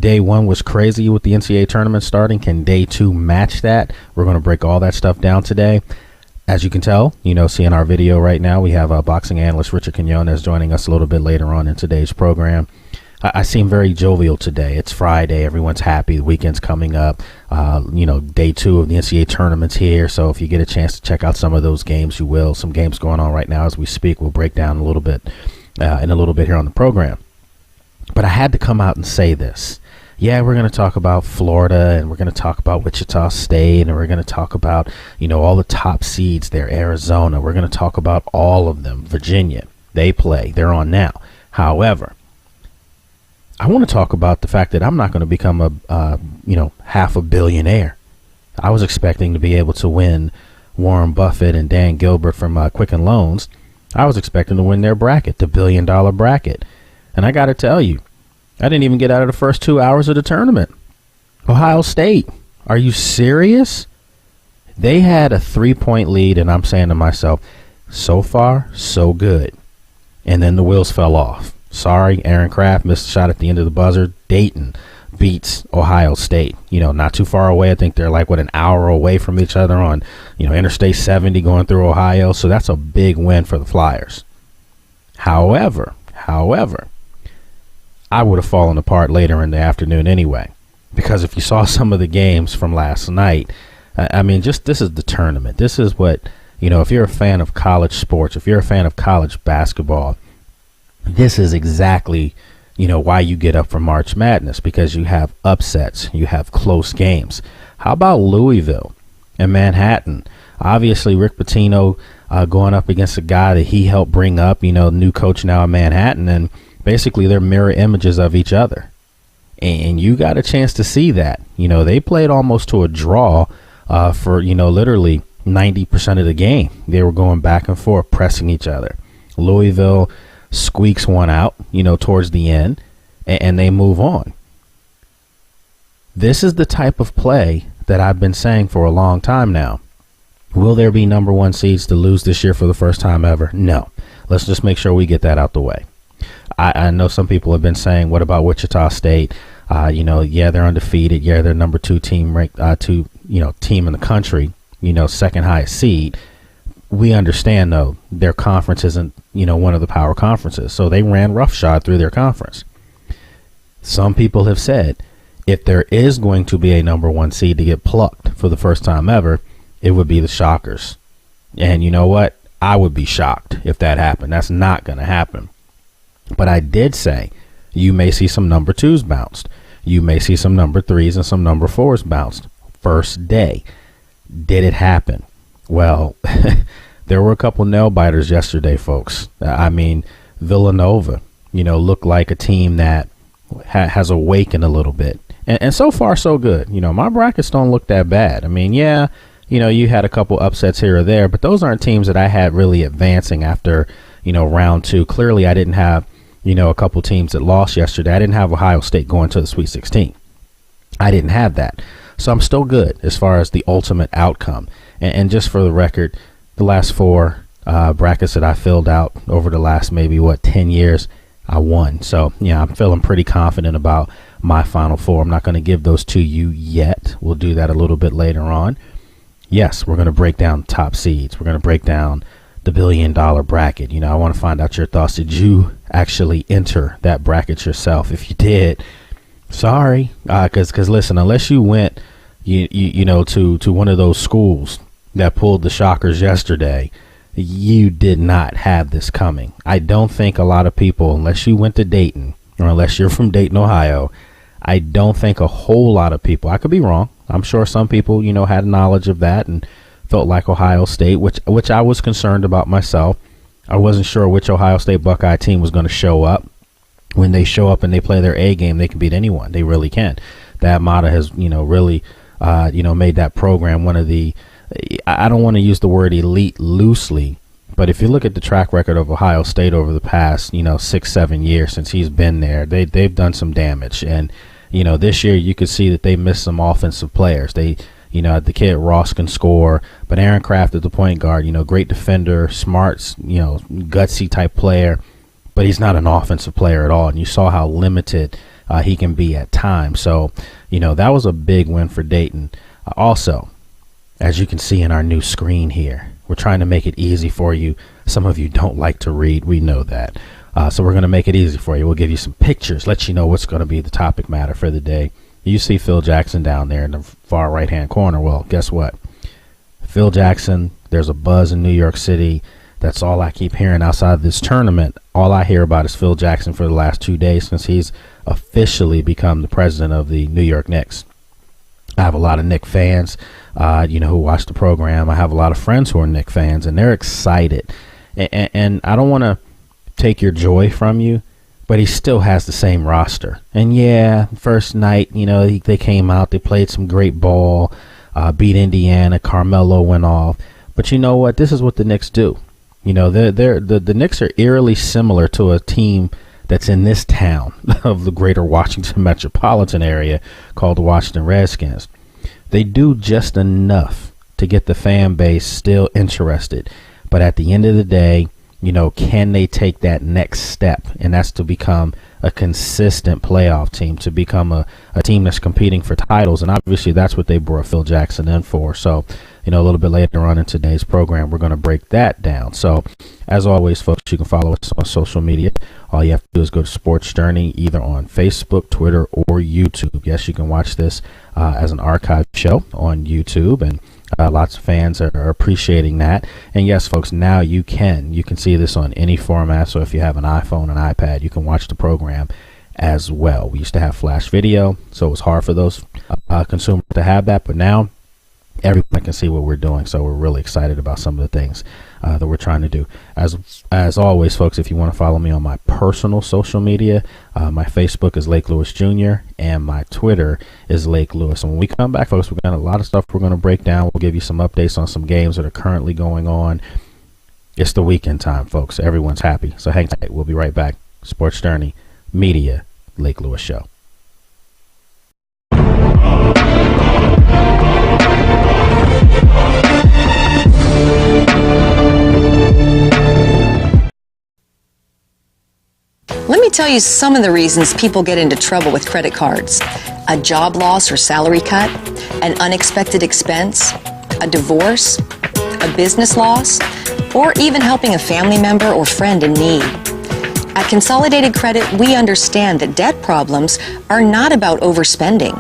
day one was crazy with the NCAA tournament starting. Can day two match that? We're going to break all that stuff down today. As you can tell, see in our video right now, we have boxing analyst Richard Quinones joining us a little bit later on in today's program. I seem very jovial today. It's Friday. Everyone's happy. The weekend's coming up. Day two of the NCAA tournament's here. So if you get a chance to check out some of those games, you will. Some games going on right now as we speak. We'll break down a little bit in a little bit here on the program. But I had to come out and say this. Yeah, we're going to talk about Florida, and we're going to talk about Wichita State, and we're going to talk about, all the top seeds there, Arizona. We're going to talk about all of them. Virginia, they play. They're on now. However, I want to talk about the fact that I'm not going to become a half a billionaire. I was expecting to be able to win Warren Buffett and Dan Gilbert from Quicken Loans. I was expecting to win their bracket, the $1 billion bracket. And I got to tell you, I didn't even get out of the first 2 hours of the tournament. Ohio State, are you serious? They had a 3-point lead, and I'm saying to myself, so far, so good. And then the wheels fell off. Sorry, Aaron Kraft missed a shot at the end of the buzzer. Dayton beats Ohio State. Not too far away. I think they're like, an hour away from each other on, Interstate 70 going through Ohio. So that's a big win for the Flyers. However, I would have fallen apart later in the afternoon anyway, because if you saw some of the games from last night, this is the tournament. This is what, if you're a fan of college sports, if you're a fan of college basketball, this is exactly, why you get up for March Madness, because you have upsets, you have close games. How about Louisville and Manhattan? Obviously, Rick Pitino going up against a guy that he helped bring up, new coach now in Manhattan, and basically they're mirror images of each other. And you got a chance to see that. They played almost to a draw for, literally 90% of the game. They were going back and forth, pressing each other. Louisville squeaks one out, towards the end, and they move on. This is the type of play that I've been saying for a long time now. Will there be number one seeds to lose this year for the first time ever? No. Let's just make sure we get that out the way. I know some people have been saying, what about Wichita State? Yeah, they're undefeated. Yeah, they're number two team ranked, team in the country, second highest seed. We understand, though, their conference isn't, one of the power conferences. So they ran roughshod through their conference. Some people have said, if there is going to be a number one seed to get plucked for the first time ever, it would be the Shockers. And you know what? I would be shocked if that happened. That's not going to happen. But I did say you may see some number twos bounced. You may see some number threes and some number fours bounced. First day. Did it happen? Well, there were a couple nail biters yesterday, folks. Villanova, looked like a team that has awakened a little bit. And so far, so good. My brackets don't look that bad. You had a couple upsets here or there, but those aren't teams that I had really advancing after, round two. Clearly, I didn't have, a couple teams that lost yesterday. I didn't have Ohio State going to the Sweet 16. I didn't have that. So I'm still good as far as the ultimate outcome. And just for the record, the last four brackets that I filled out over the last maybe, 10 years, I won. So, I'm feeling pretty confident about my Final Four. I'm not going to give those to you yet. We'll do that a little bit later on. Yes, we're going to break down top seeds. We're going to break down the $1 billion bracket. I want to find out your thoughts. Did you actually enter that bracket yourself? If you did, sorry, because listen, unless you went, to one of those schools that pulled the Shockers yesterday, you did not have this coming. I don't think a lot of people, unless you went to Dayton or unless you're from Dayton, Ohio, I don't think a whole lot of people, I could be wrong. I'm sure some people, had knowledge of that and felt like Ohio State, which I was concerned about myself. I wasn't sure which Ohio State Buckeye team was going to show up. When they show up and they play their A game, they can beat anyone. They really can. That Mata has, really, made that program one of the, I don't want to use the word elite loosely, but if you look at the track record of Ohio State over the past, 6-7 years since he's been there, they've done some damage. And, this year you could see that they missed some offensive players. The kid Ross can score, but Aaron Kraft at the point guard, great defender, smart, gutsy type player, but he's not an offensive player at all. And you saw how limited he can be at times. So, that was a big win for Dayton. Also, as you can see in our new screen here, we're trying to make it easy for you. Some of you don't like to read. We know that. So we're going to make it easy for you. We'll give you some pictures, let you know what's going to be the topic matter for the day. You see Phil Jackson down there in the far right-hand corner. Well, guess what? Phil Jackson, there's a buzz in New York City. That's all I keep hearing outside of this tournament. All I hear about is Phil Jackson for the last 2 days since he's officially become the president of the New York Knicks. I have a lot of Knick fans, who watch the program. I have a lot of friends who are Knick fans, and they're excited. And I don't want to take your joy from you, but he still has the same roster. And yeah, first night, they came out, they played some great ball, beat Indiana, Carmelo went off. But you know what? This is what the Knicks do. The Knicks are eerily similar to a team that's in this town of the greater Washington metropolitan area called the Washington Redskins. They do just enough to get the fan base still interested. But at the end of the day, can they take that next step? And that's to become a consistent playoff team, to become a team that's competing for titles. And obviously that's what they brought Phil Jackson in for. So, a little bit later on in today's program, we're going to break that down. So as always, folks, you can follow us on social media. All you have to do is go to Sports Journey, either on Facebook, Twitter, or YouTube. Yes, you can watch this as an archive show on YouTube, and lots of fans are appreciating that. And yes, folks, now you can see this on any format. So if you have an iPhone, an iPad, you can watch the program as well. We used to have flash video, so it was hard for those consumers to have that, but now everyone can see what we're doing. So we're really excited about some of the things that we're trying to do. As always, folks, if you want to follow me on my personal social media, my Facebook is Lake Lewis Jr. and my Twitter is Lake Lewis. And when we come back, folks, we've got a lot of stuff we're going to break down. We'll give you some updates on some games that are currently going on. It's the weekend time, folks. Everyone's happy. So hang tight. We'll be right back. Sports Journey Media, Lake Lewis Show. Let me tell you some of the reasons people get into trouble with credit cards. A job loss or salary cut, an unexpected expense, a divorce, a business loss, or even helping a family member or friend in need. At Consolidated Credit, we understand that debt problems are not about overspending.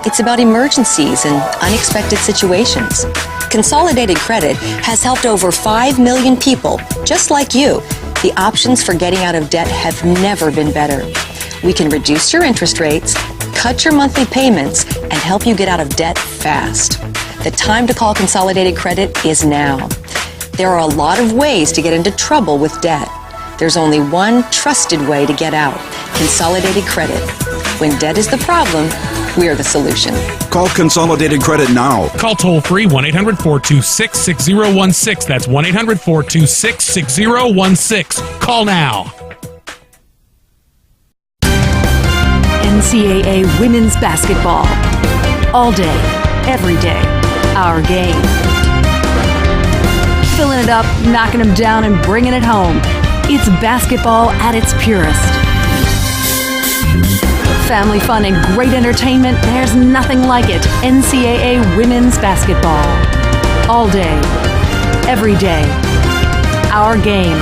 It's about emergencies and unexpected situations. Consolidated Credit has helped over 5 million people, just like you. The options for getting out of debt have never been better. We can reduce your interest rates, cut your monthly payments, and help you get out of debt fast. The time to call Consolidated Credit is now. There are a lot of ways to get into trouble with debt. There's only one trusted way to get out: Consolidated Credit. When debt is the problem, we're the solution. Call Consolidated Credit now. Call toll-free 1-800-426-6016. That's 1-800-426-6016. Call now. NCAA Women's Basketball. All day, every day. Our game. Filling it up, knocking them down, and bringing it home. It's basketball at its purest. Family fun and great entertainment, there's nothing like it. NCAA Women's Basketball. All day, every day. Our game.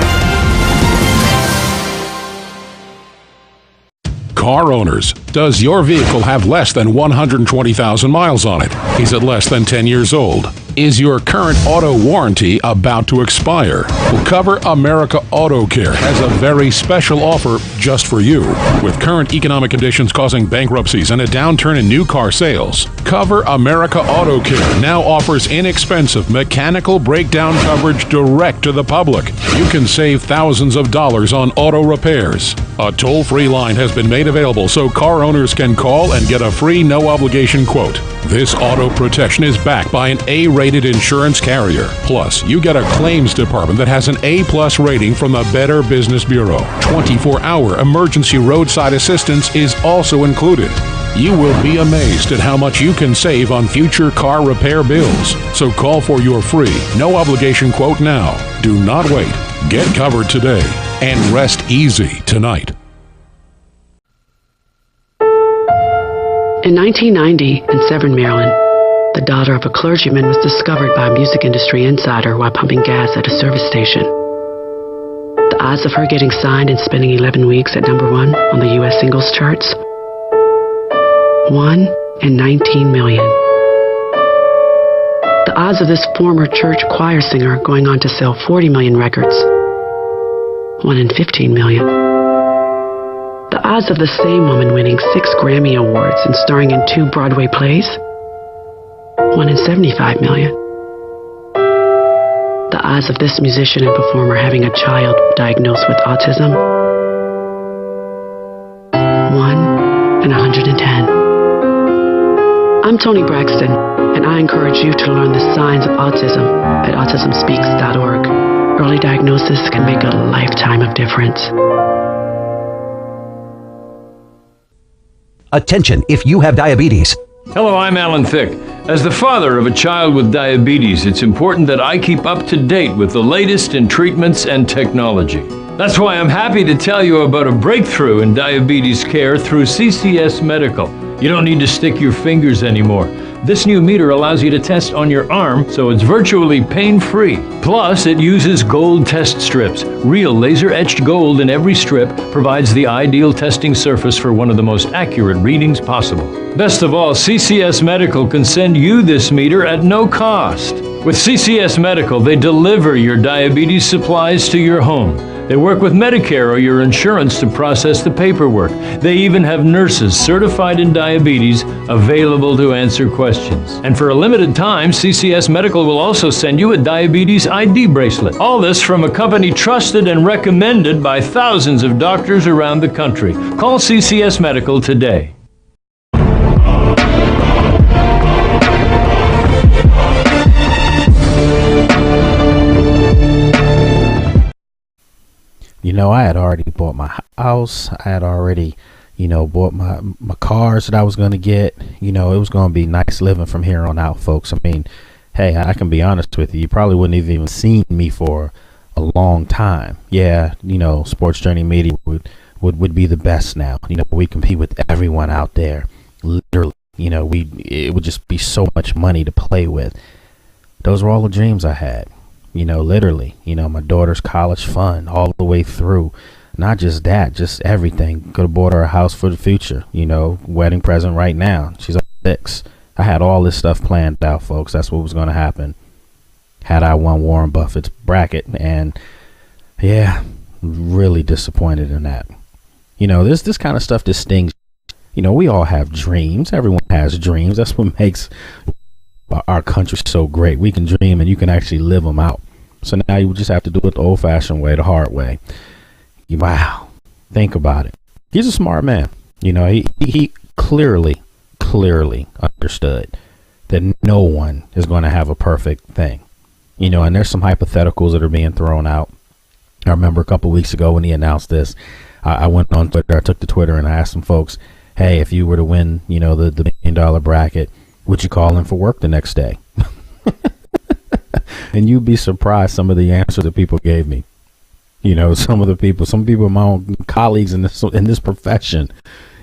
Car owners, does your vehicle have less than 120,000 miles on it? Is it less than 10 years old? Is your current auto warranty about to expire? Well, Cover America Auto Care has a very special offer just for you. With current economic conditions causing bankruptcies and a downturn in new car sales, Cover America Auto Care now offers inexpensive mechanical breakdown coverage direct to the public. You can save thousands of dollars on auto repairs. A toll-free line has been made available so car owners can call and get a free no-obligation quote. This auto protection is backed by an A-rated insurance carrier. Plus, you get a claims department that has an A-plus rating from the Better Business Bureau. 24-hour emergency roadside assistance is also included. You will be amazed at how much you can save on future car repair bills. So call for your free, no-obligation quote now. Do not wait. Get covered today and rest easy tonight. In 1990, in Severn, Maryland, the daughter of a clergyman was discovered by a music industry insider while pumping gas at a service station. The odds of her getting signed and spending 11 weeks at number 1 on the U.S. singles charts? 1 in 19 million. The odds of this former church choir singer going on to sell 40 million records? 1 in 15 million. The odds of the same woman winning 6 Grammy Awards and starring in 2 Broadway plays? 1 in 75 million. The odds of this musician and performer having a child diagnosed with autism? 1 in 110. I'm Toni Braxton, and I encourage you to learn the signs of autism at autismspeaks.org. Early diagnosis can make a lifetime of difference. Attention if you have diabetes. Hello, I'm Alan Thicke. As the father of a child with diabetes, it's important that I keep up to date with the latest in treatments and technology. That's why I'm happy to tell you about a breakthrough in diabetes care through CCS Medical. You don't need to stick your fingers anymore. This new meter allows you to test on your arm, so it's virtually pain-free. Plus, it uses gold test strips. Real laser-etched gold in every strip provides the ideal testing surface for one of the most accurate readings possible. Best of all, CCS Medical can send you this meter at no cost. With CCS Medical, they deliver your diabetes supplies to your home. They work with Medicare or your insurance to process the paperwork. They even have nurses certified in diabetes available to answer questions. And for a limited time, CCS Medical will also send you a diabetes ID bracelet. All this from a company trusted and recommended by thousands of doctors around the country. Call CCS Medical today. You know, I had already bought my house. I had already, bought my cars that I was going to get. It was going to be nice living from here on out, folks. I mean, hey, I can be honest with you. You probably wouldn't have even seen me for a long time. Yeah, Sports Journey Media would be the best now. We compete with everyone out there. Literally, it would just be so much money to play with. Those were all the dreams I had. Literally, my daughter's college fund all the way through. Not just that, just everything. Could have bought her a house for the future, wedding present right now. She's 6. I had all this stuff planned out, folks. That's what was going to happen had I won Warren Buffett's bracket. And yeah, really disappointed in that. This kind of stuff that stings. We all have dreams. Everyone has dreams. That's what makes our country so great. We can dream and you can actually live them out. So now you just have to do it the old-fashioned way, the hard way. Wow. Think about it. He's a smart man. He clearly understood that no one is going to have a perfect thing. And there's some hypotheticals that are being thrown out. I remember a couple weeks ago when he announced this, I went on Twitter, I took to Twitter and I asked some folks, hey, if you were to win, the $1 million bracket, would you call in for work the next day? And you'd be surprised some of the answers that people gave me. Some people of my own colleagues in this profession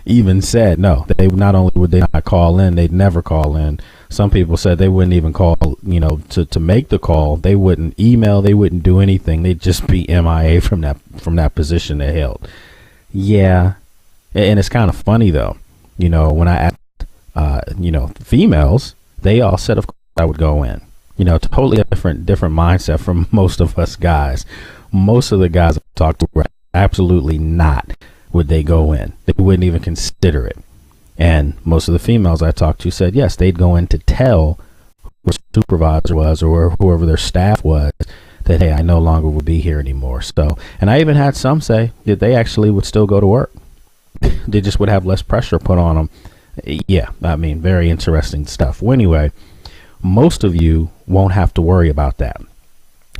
even said no. They not only would they not call in, they'd never call in. Some people said they wouldn't even call, to make the call. They wouldn't email. They wouldn't do anything. They'd just be MIA from that position they held. Yeah, and it's kind of funny though. When I asked, females, they all said of course I would go in. Totally a different mindset from most of us guys. Most of the guys I've talked to were absolutely not would they go in. They wouldn't even consider it. And most of the females I talked to said yes, they'd go in to tell who their supervisor was or whoever their staff was that, hey, I no longer would be here anymore. So, and I even had some say that they actually would still go to work. They just would have less pressure put on them. Yeah, I mean, very interesting stuff. Well, anyway, most of you won't have to worry about that,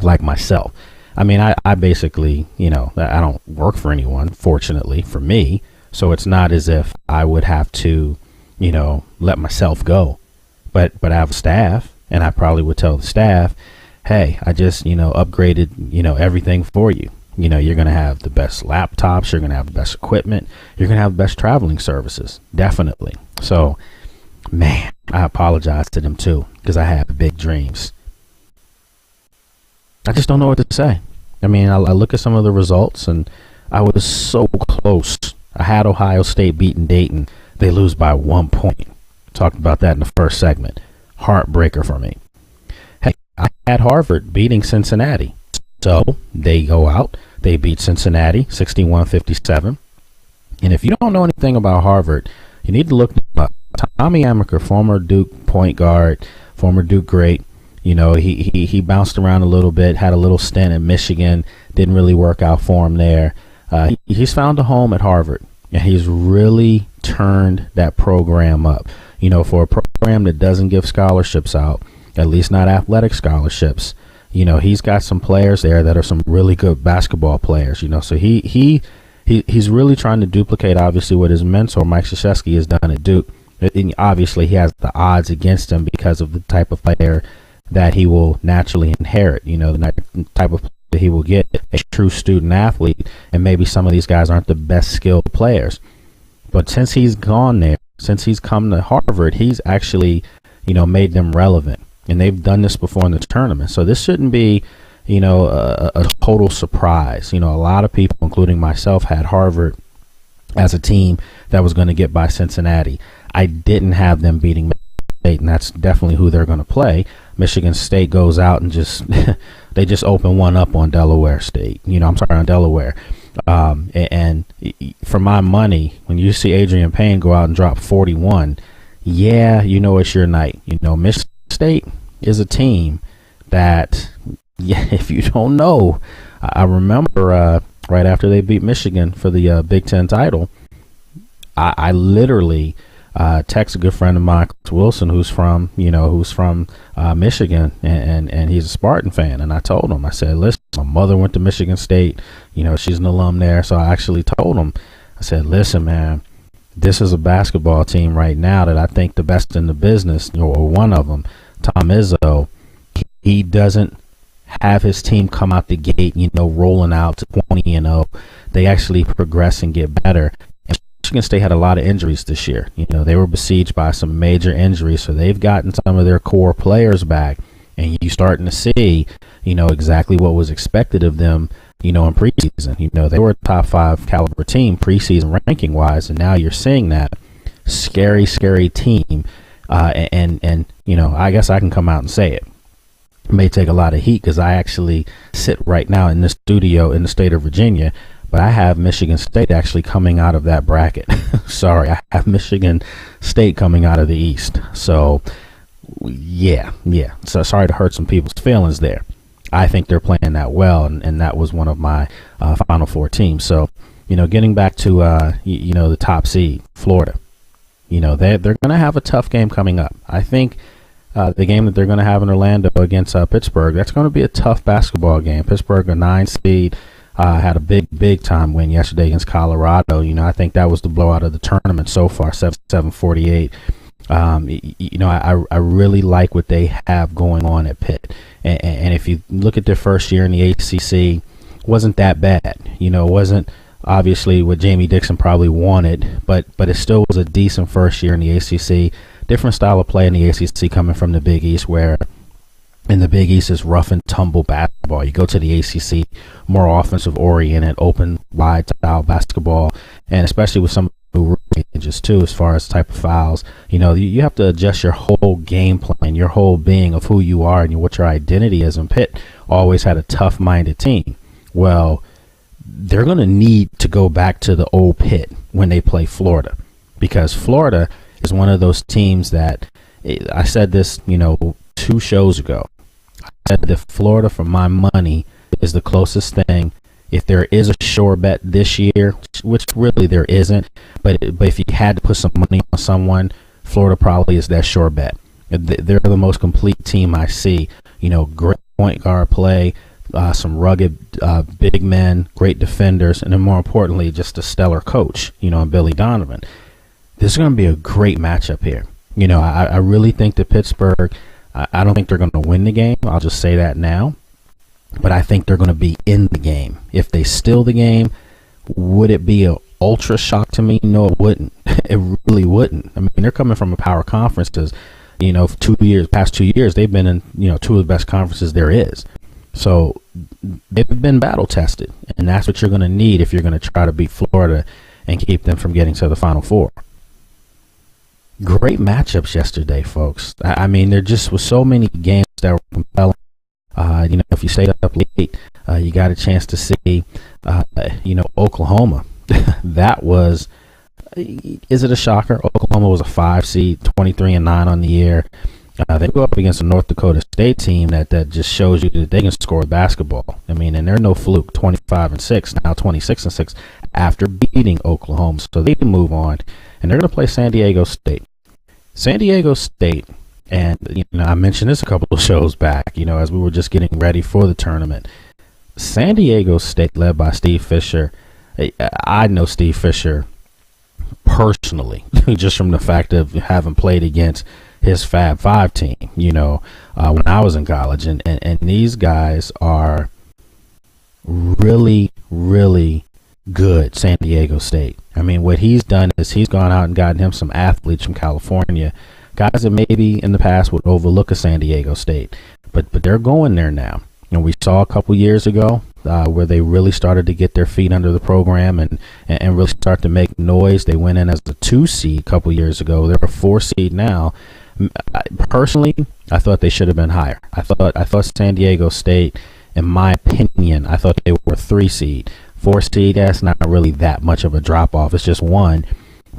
like myself. I mean, I basically, I don't work for anyone, fortunately for me. So it's not as if I would have to, let myself go. But I have a staff, and I probably would tell the staff, hey, I just, upgraded, everything for you. You're going to have the best laptops. You're going to have the best equipment. You're going to have the best traveling services. Definitely. So man, I apologize to them too, because I have big dreams. I just don't know what to say. I mean, I look at some of the results, and I was so close. I had Ohio State beating Dayton. They lose by 1 point. Talked about that in the first segment. Heartbreaker for me. Hey, I had Harvard beating Cincinnati. So they go out. They beat Cincinnati 61-57. And if you don't know anything about Harvard, you need to look up. Tommy Amaker, former Duke point guard, former Duke great. You know, he bounced around a little bit, had a little stint in Michigan, didn't really work out for him there. He's found a home at Harvard, and he's really turned that program up. You know, for a program that doesn't give scholarships out, at least not athletic scholarships, you know, he's got some players there that are some really good basketball players, you know, so he's really trying to duplicate, obviously, what his mentor, Mike Krzyzewski, has done at Duke. And obviously, he has the odds against him because of the type of player that he will naturally inherit, you know, the type of player that he will get, a true student athlete, and maybe some of these guys aren't the best skilled players. But since he's gone there, since he's come to Harvard, he's actually, you know, made them relevant. And they've done this before in the tournament. So this shouldn't be, you know, a total surprise. You know, a lot of people, including myself, had Harvard as a team that was going to get by Cincinnati. I didn't have them beating Michigan State, and that's definitely who they're going to play. Michigan State goes out and just they just open one up on Delaware State. You know, I'm sorry, on Delaware. And for my money, when you see Adrian Payne go out and drop 41, yeah, you know it's your night. You know, Michigan State is a team that, yeah, if you don't know, I remember right after they beat Michigan for the Big Ten title, I literally text a good friend of mine, Chris Wilson, who's from Michigan, and he's a Spartan fan. And I told him, I said, listen, my mother went to Michigan State. You know, she's an alum there. So I actually told him, I said, listen, man, this is a basketball team right now that I think the best in the business, or one of them, Tom Izzo, he doesn't have his team come out the gate, you know, rolling out to 20-0. They actually progress and get better. And Michigan State had a lot of injuries this year. You know, they were besieged by some major injuries, so they've gotten some of their core players back, and you're starting to see, you know, exactly what was expected of them, you know, in preseason. You know, they were a top 5 caliber team preseason ranking wise, and now you're seeing that scary team. And you know, I guess I can come out and say it. It may take a lot of heat because I actually sit right now in the studio in the state of Virginia, but I have Michigan State actually coming out of that bracket. Sorry, I have Michigan State coming out of the East. So, yeah. So sorry to hurt some people's feelings there. I think they're playing that well, and that was one of my Final Four teams. So, you know, getting back to, you know, the top seed, Florida. You know, they're going to have a tough game coming up. I think the game that they're going to have in Orlando against Pittsburgh, that's going to be a tough basketball game. Pittsburgh, a 9 seed, had a big time win yesterday against Colorado. You know, I think that was the blowout of the tournament so far, 77-48. You know, I really like what they have going on at Pitt. And if you look at their first year in the ACC, wasn't that bad. You know, it wasn't obviously what Jamie Dixon probably wanted, but it still was a decent first year in the ACC. Different style of play in the ACC coming from the Big East, where in the Big East is rough and tumble basketball. You go to the ACC, more offensive oriented, open, wide style basketball, and especially with some ranges too, as far as type of fouls. You know, you have to adjust your whole game plan, your whole being of who you are and what your identity is. And Pitt always had a tough-minded team. Well, they're going to need to go back to the old Pitt when they play Florida, because Florida is one of those teams that, I said this, you know, 2 shows ago. I said that Florida, for my money, is the closest thing. If there is a sure bet this year, which really there isn't, but if you had to put some money on someone, Florida probably is that sure bet. They're the most complete team I see. You know, great point guard play, some rugged big men, great defenders, and then more importantly, just a stellar coach, you know, Billy Donovan. This is going to be a great matchup here. You know, I really think that Pittsburgh, I don't think they're going to win the game. I'll just say that now. But I think they're going to be in the game. If they steal the game, would it be an ultra shock to me? No, it wouldn't. It really wouldn't. I mean, they're coming from a power conference. Past 2 years, they've been in, two of the best conferences there is. So they've been battle tested, and that's what you're going to need if you're going to try to beat Florida and keep them from getting to the Final Four. Great matchups yesterday, folks. I mean, there just was so many games that were compelling. If you stayed up late, you got a chance to see, Oklahoma. That was, is it a shocker? Oklahoma was a 5 seed, 23-9 on the year. They go up against a North Dakota State team that just shows you that they can score basketball. I mean, and they're no fluke, 25-6, now 26-6 after beating Oklahoma. So they can move on, and they're going to play San Diego State. San Diego State, and I mentioned this a couple of shows back, as we were just getting ready for the tournament. San Diego State, led by Steve Fisher. I know Steve Fisher personally, just from the fact of having played against his Fab Five team, when I was in college. And these guys are really, really good, San Diego State. I mean, what he's done is he's gone out and gotten him some athletes from California, guys that maybe in the past would overlook a San Diego State, but they're going there now. And we saw a couple years ago where they really started to get their feet under the program and really start to make noise. They went in as a 2 seed a couple years ago. They're a 4 seed now. Personally, I thought they should have been higher. I thought San Diego State, in my opinion, I thought they were a 3 seed. 4 seed, that's not really that much of a drop off. It's just 1,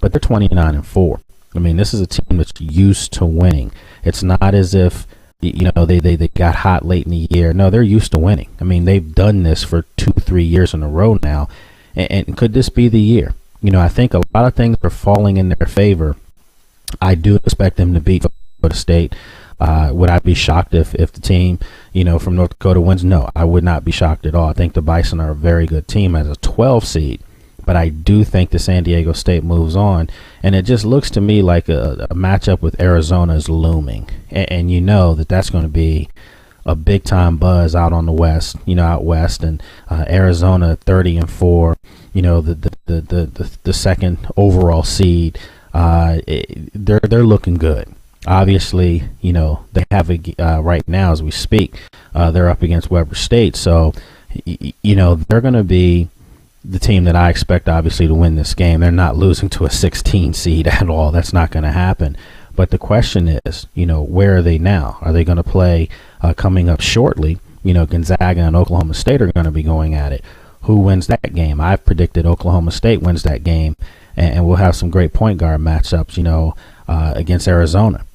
but they're 29-4. I mean, this is a team that's used to winning. It's not as if they got hot late in the year. No, they're used to winning. I mean, they've done this for 2-3 years in a row now. And could this be the year? I think a lot of things are falling in their favor. I do expect them to beat Florida State. Would I be shocked if the team, from North Dakota wins? No, I would not be shocked at all. I think the Bison are a very good team as a 12 seed. But I do think the San Diego State moves on, and it just looks to me like a matchup with Arizona is looming, and that's going to be a big time buzz out on the west, out west, and Arizona 30-4, the second overall seed, they're looking good. Obviously, they have right now as we speak, they're up against Weber State, so they're going to be the team that I expect, obviously, to win this game. They're not losing to a 16 seed at all. That's not going to happen. But the question is, where are they now? Are they going to play coming up shortly? Gonzaga and Oklahoma State are going to be going at it. Who wins that game? I've predicted Oklahoma State wins that game, and we'll have some great point guard matchups, against Arizona.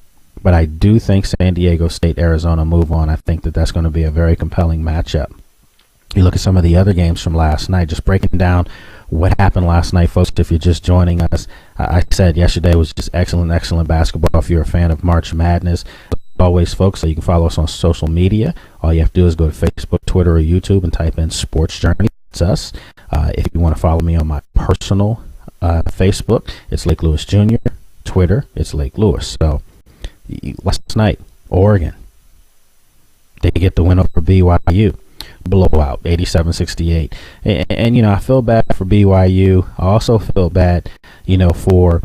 But I do think San Diego State, Arizona move on. I think that's going to be a very compelling matchup. You look at some of the other games from last night, just breaking down what happened last night, folks. If you're just joining us, I said yesterday was just excellent basketball. If you're a fan of March Madness, as always, folks, so you can follow us on social media. All you have to do is go to Facebook, Twitter, or YouTube and type in Sports Journey. It's us. If you want to follow me on my personal Facebook, it's Lake Lewis Jr. Twitter, it's Lake Lewis. So last night, Oregon, they get the win over BYU. Blowout, 87-68. And I feel bad for BYU. I also feel bad, for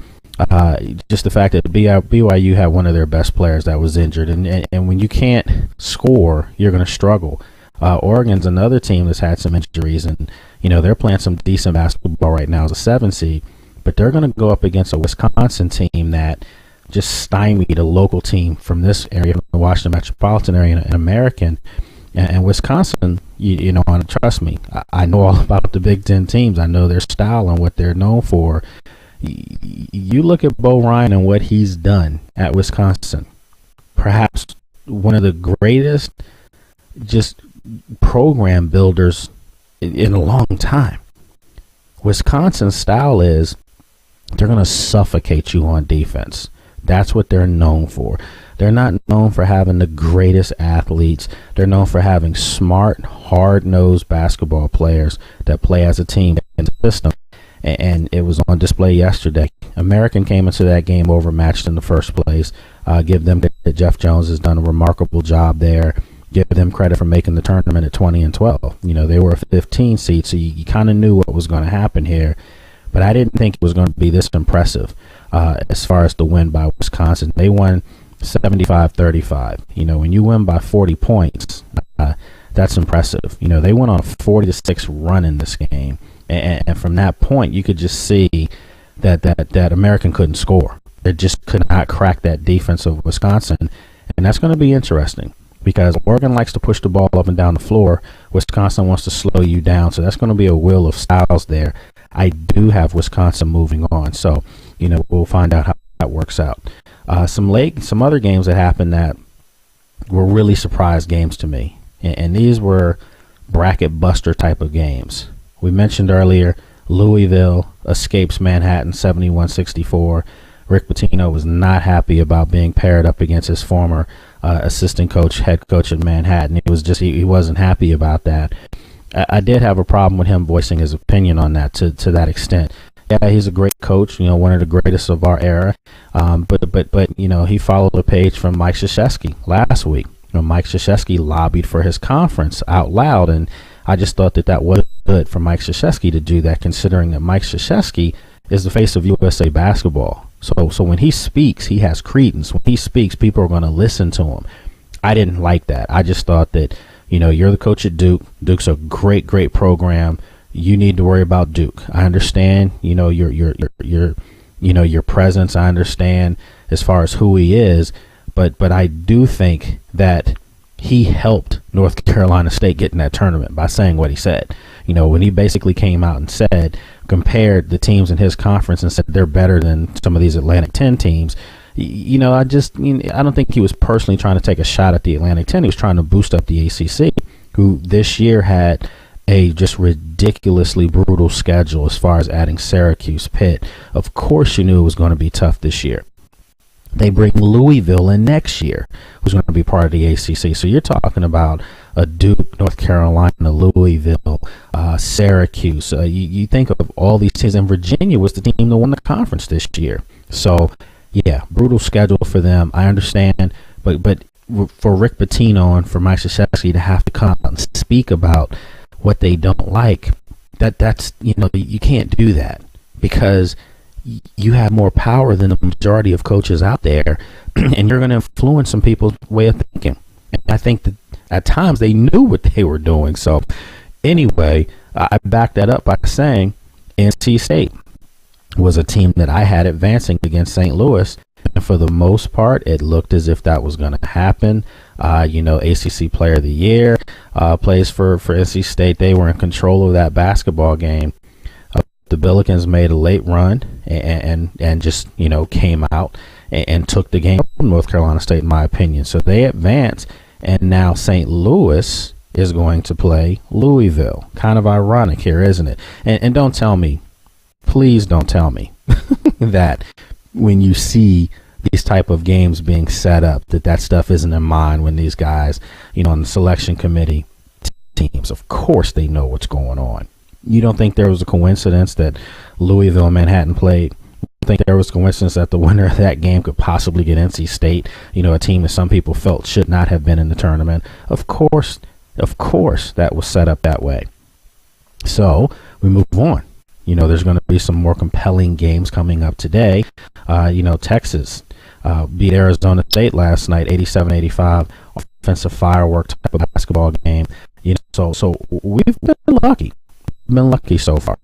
just the fact that BYU had one of their best players that was injured. And when you can't score, you're going to struggle. Oregon's another team that's had some injuries, and, they're playing some decent basketball right now as a 7 seed. But they're going to go up against a Wisconsin team that just stymied a local team from this area, from the Washington metropolitan area, an American. And Wisconsin, and trust me, I know all about the Big Ten teams. I know their style and what they're known for. You look at Bo Ryan and what he's done at Wisconsin, perhaps one of the greatest just program builders in a long time. Wisconsin's style is they're going to suffocate you on defense. That's what they're known for. They're not known for having the greatest athletes. They're known for having smart, hard-nosed basketball players that play as a team in the system. And it was on display yesterday. American came into that game overmatched in the first place. Give them credit. Jeff Jones has done a remarkable job there. Give them credit for making the tournament at 20-12. They were a 15 seed, so you kind of knew what was going to happen here. but I didn't think it was going to be this impressive as far as the win by Wisconsin. They won 75-35. When you win by 40 points, that's impressive. They went on a 40-6 run in this game, and from that point, you could just see that American couldn't score. They just could not crack that defense of Wisconsin, and that's going to be interesting because Oregon likes to push the ball up and down the floor. Wisconsin wants to slow you down, so that's going to be a will of styles there. I do have Wisconsin moving on, so we'll find out how that works out. Some other games that happened that were really surprise games to me, and these were bracket buster type of games. We mentioned earlier Louisville escapes Manhattan 71-64. Rick Pitino was not happy about being paired up against his former assistant coach, head coach at Manhattan. He wasn't happy about that. I did have a problem with him voicing his opinion on that to that extent. Yeah, he's a great coach, one of the greatest of our era. But he followed a page from Mike Krzyzewski last week. Mike Krzyzewski lobbied for his conference out loud, and I just thought that was good for Mike Krzyzewski to do that, considering that Mike Krzyzewski is the face of USA basketball. So when he speaks, he has credence. When he speaks, people are going to listen to him. I didn't like that. I just thought that, you're the coach at Duke. Duke's a great program. You need to worry about Duke. I understand, your presence. I understand as far as who he is, but I do think that he helped North Carolina State get in that tournament by saying what he said. When he basically came out and compared the teams in his conference and said they're better than some of these Atlantic 10 teams. I don't think he was personally trying to take a shot at the Atlantic 10. He was trying to boost up the ACC, who this year had a just ridiculously brutal schedule as far as adding Syracuse, Pitt. Of course you knew it was going to be tough this year. They bring Louisville in next year, who's going to be part of the ACC. So you're talking about a Duke, North Carolina, Louisville, Syracuse. You think of all these teams, and Virginia was the team that won the conference this year. So, yeah, brutal schedule for them. I understand, but for Rick Pitino and for Mike Krzyzewski to have to come out and speak about what they don't like, that's you can't do that because you have more power than the majority of coaches out there, and you're going to influence some people's way of thinking. And I think that at times they knew what they were doing. So anyway, I backed that up by saying NC State was a team that I had advancing against St. Louis. And for the most part, it looked as if that was going to happen. ACC Player of the Year plays for NC State. They were in control of that basketball game. The Billikens made a late run and just, came out and took the game from North Carolina State, in my opinion. So they advanced, and now St. Louis is going to play Louisville. Kind of ironic here, isn't it? And don't tell me, please don't tell me that when you see these type of games being set up, that stuff isn't in mind when these guys, on the selection committee teams, of course they know what's going on. You don't think there was a coincidence that Louisville and Manhattan played? You don't think there was a coincidence that the winner of that game could possibly get NC State, a team that some people felt should not have been in the tournament? Of course, that was set up that way. So we move on. There's going to be some more compelling games coming up today. Texas beat Arizona State last night, 87-85, offensive firework type of basketball game. So we've been lucky. Been lucky so far.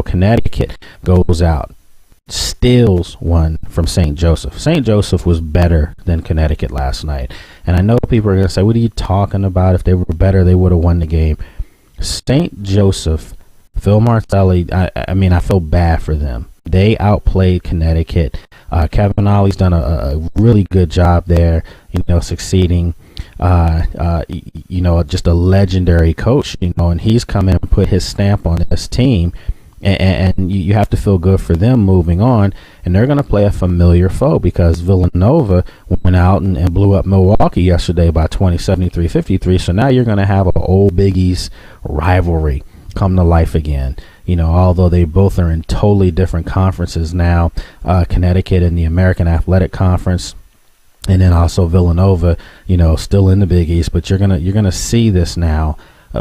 Connecticut goes out, steals one from St. Joseph. St. Joseph was better than Connecticut last night. And I know people are going to say, what are you talking about? If they were better, they would have won the game. St. Joseph, Phil Martelli, I feel bad for them. They outplayed Connecticut. Kevin Ollie's done a really good job there, succeeding. Just a legendary coach, and he's come in and put his stamp on this team, and you have to feel good for them moving on. And they're going to play a familiar foe because Villanova went out and blew up Milwaukee yesterday by 73-53. So now you're going to have an old Big East rivalry come to life again. Although they both are in totally different conferences now, Connecticut in the American Athletic Conference, and then also Villanova, still in the Big East. But you're gonna see this now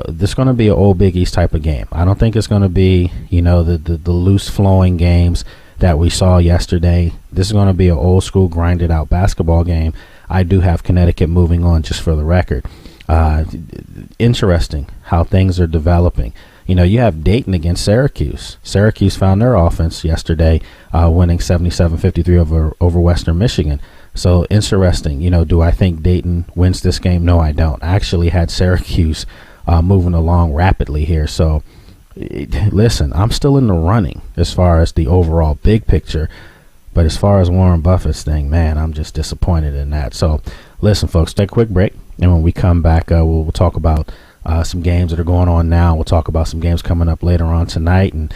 This is going to be an old Big East type of game. I don't think it's going to be, the loose flowing games that we saw yesterday. This is going to be an old school grinded out basketball game. I do have Connecticut moving on, just for the record. Interesting how things are developing. You have Dayton against Syracuse. Syracuse found their offense yesterday, winning 77-53 over Western Michigan. So interesting. Do I think Dayton wins this game? No, I don't. I actually had Syracuse moving along rapidly here. So listen, I'm still in the running as far as the overall big picture. But as far as Warren Buffett's thing, man, I'm just disappointed in that. So listen, folks, take a quick break. And when we come back, we'll talk about some games that are going on now. We'll talk about some games coming up later on tonight. And,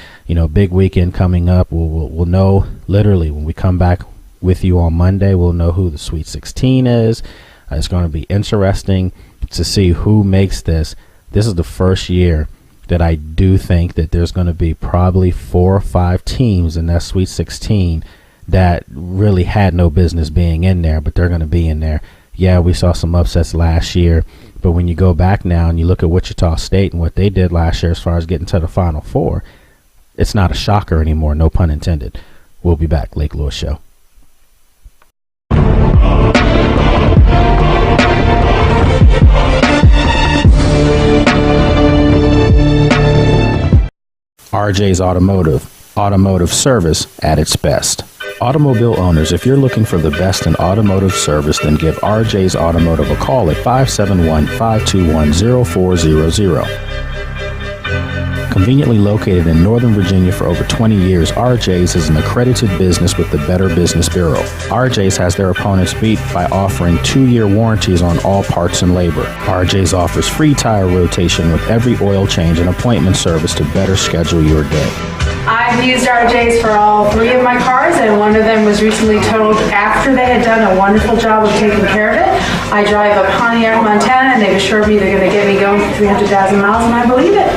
big weekend coming up. We'll know literally when we come back with you on Monday, we'll know who the Sweet 16 is. It's going to be interesting to see who makes this. This is the first year that I do think that there's going to be probably 4 or 5 teams in that Sweet 16 that really had no business being in there, but they're going to be in there. Yeah, we saw some upsets last year, but when you go back now and you look at Wichita State and what they did last year as far as getting to the Final Four, it's not a shocker anymore, no pun intended. We'll be back. Lake Lewis Show. RJ's Automotive service at its best. Automobile owners, if you're looking for the best in automotive service, then give RJ's Automotive a call at 571-521-0400. Conveniently located in Northern Virginia for over 20 years, RJ's is an accredited business with the Better Business Bureau. RJ's has their opponents beat by offering 2-year warranties on all parts and labor. RJ's offers free tire rotation with every oil change and appointment service to better schedule your day. I've used RJ's for all 3 of my cars, and one of them was recently totaled after they had done a wonderful job of taking care of it. I drive a Pontiac Montana, and they've assured me they're going to get me going for 300,000 miles, and I believe it.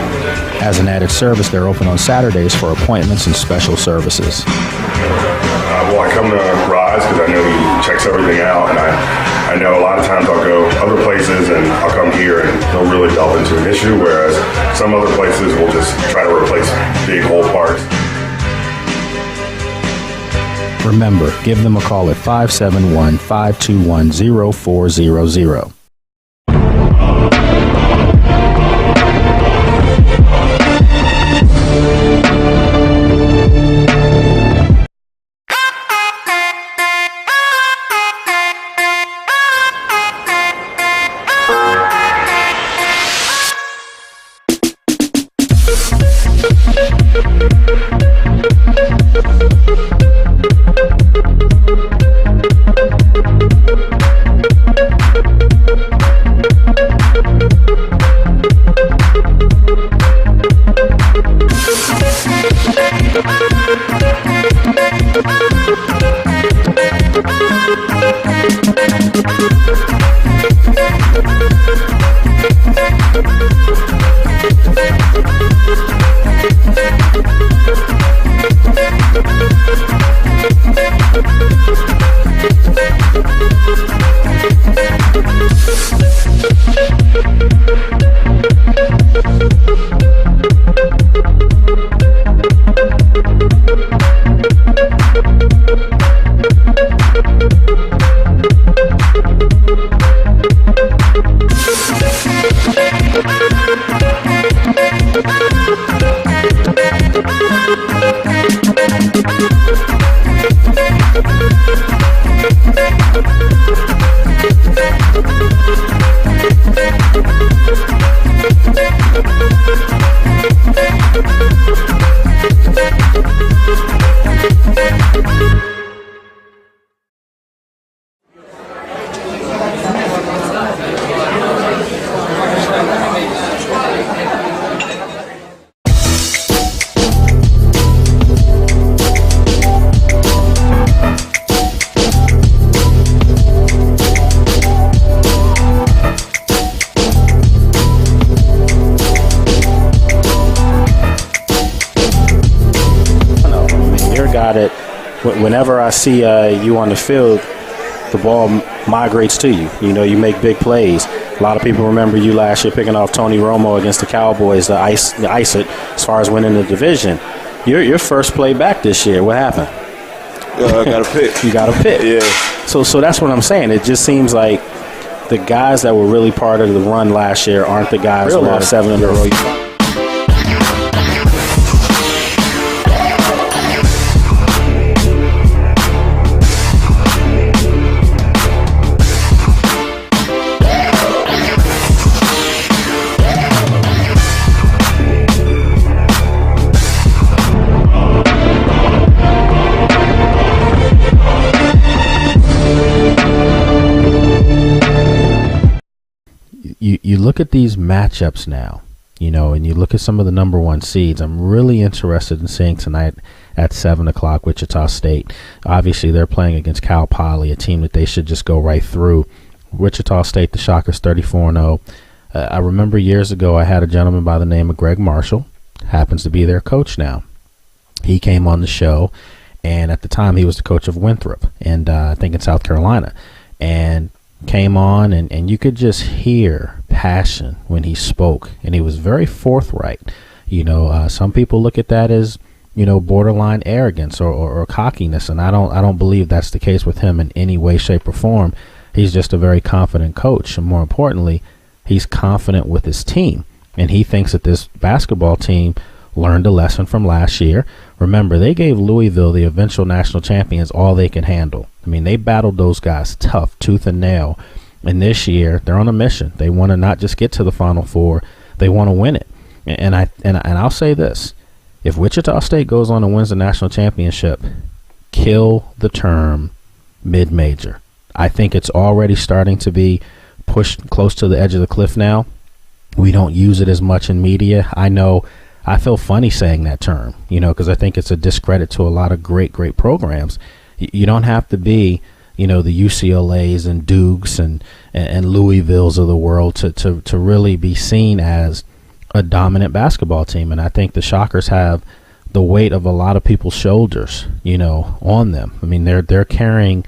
As an added service, they're open on Saturdays for appointments and special services. Well, I come to Rise because I know he checks everything out, and I know a lot of times I'll go other places and I'll come here and he'll really delve into an issue, whereas some other places will just try to replace big old parts. Remember, give them a call at 571-521-0400. Whenever I see you on the field, the ball migrates to you. You know, you make big plays. A lot of people remember you last year picking off Tony Romo against the Cowboys to ice it as far as winning the division. Your first play back this year, what happened? I got a pick. You got a pick. Yeah. So that's what I'm saying. It just seems like the guys that were really part of the run last year aren't the guys who lost 7 in a row. You look at these matchups now, you know, and you look at some of the number 1 seeds. I'm really interested in seeing tonight at 7 o'clock Wichita State. Obviously, they're playing against Cal Poly, a team that they should just go right through. Wichita State, the Shockers, 34-0. I remember years ago I had a gentleman by the name of Greg Marshall, happens to be their coach now. He came on the show, and at the time he was the coach of Winthrop, and I think in South Carolina, and came on, and you could just hear passion when he spoke, and he was very forthright. You know, some people look at that as, you know, borderline arrogance or cockiness, and I don't believe that's the case with him in any way, shape, or form. He's just a very confident coach, and more importantly, he's confident with his team, and he thinks that this basketball team learned a lesson from last year. Remember, they gave Louisville, the eventual national champions, all they can handle. I mean, they battled those guys tough, tooth and nail. And this year, they're on a mission. They want to not just get to the Final Four, they want to win it. And I'll say this: if Wichita State goes on and wins the national championship, kill the term mid-major. I think it's already starting to be pushed close to the edge of the cliff now. We don't use it as much in media. I know I feel funny saying that term, you know, because I think it's a discredit to a lot of great programs. You don't have to be, you know, the UCLAs and Dukes and Louisvilles of the world to really be seen as a dominant basketball team. And I think the Shockers have the weight of a lot of people's shoulders, you know, on them. I mean, they're carrying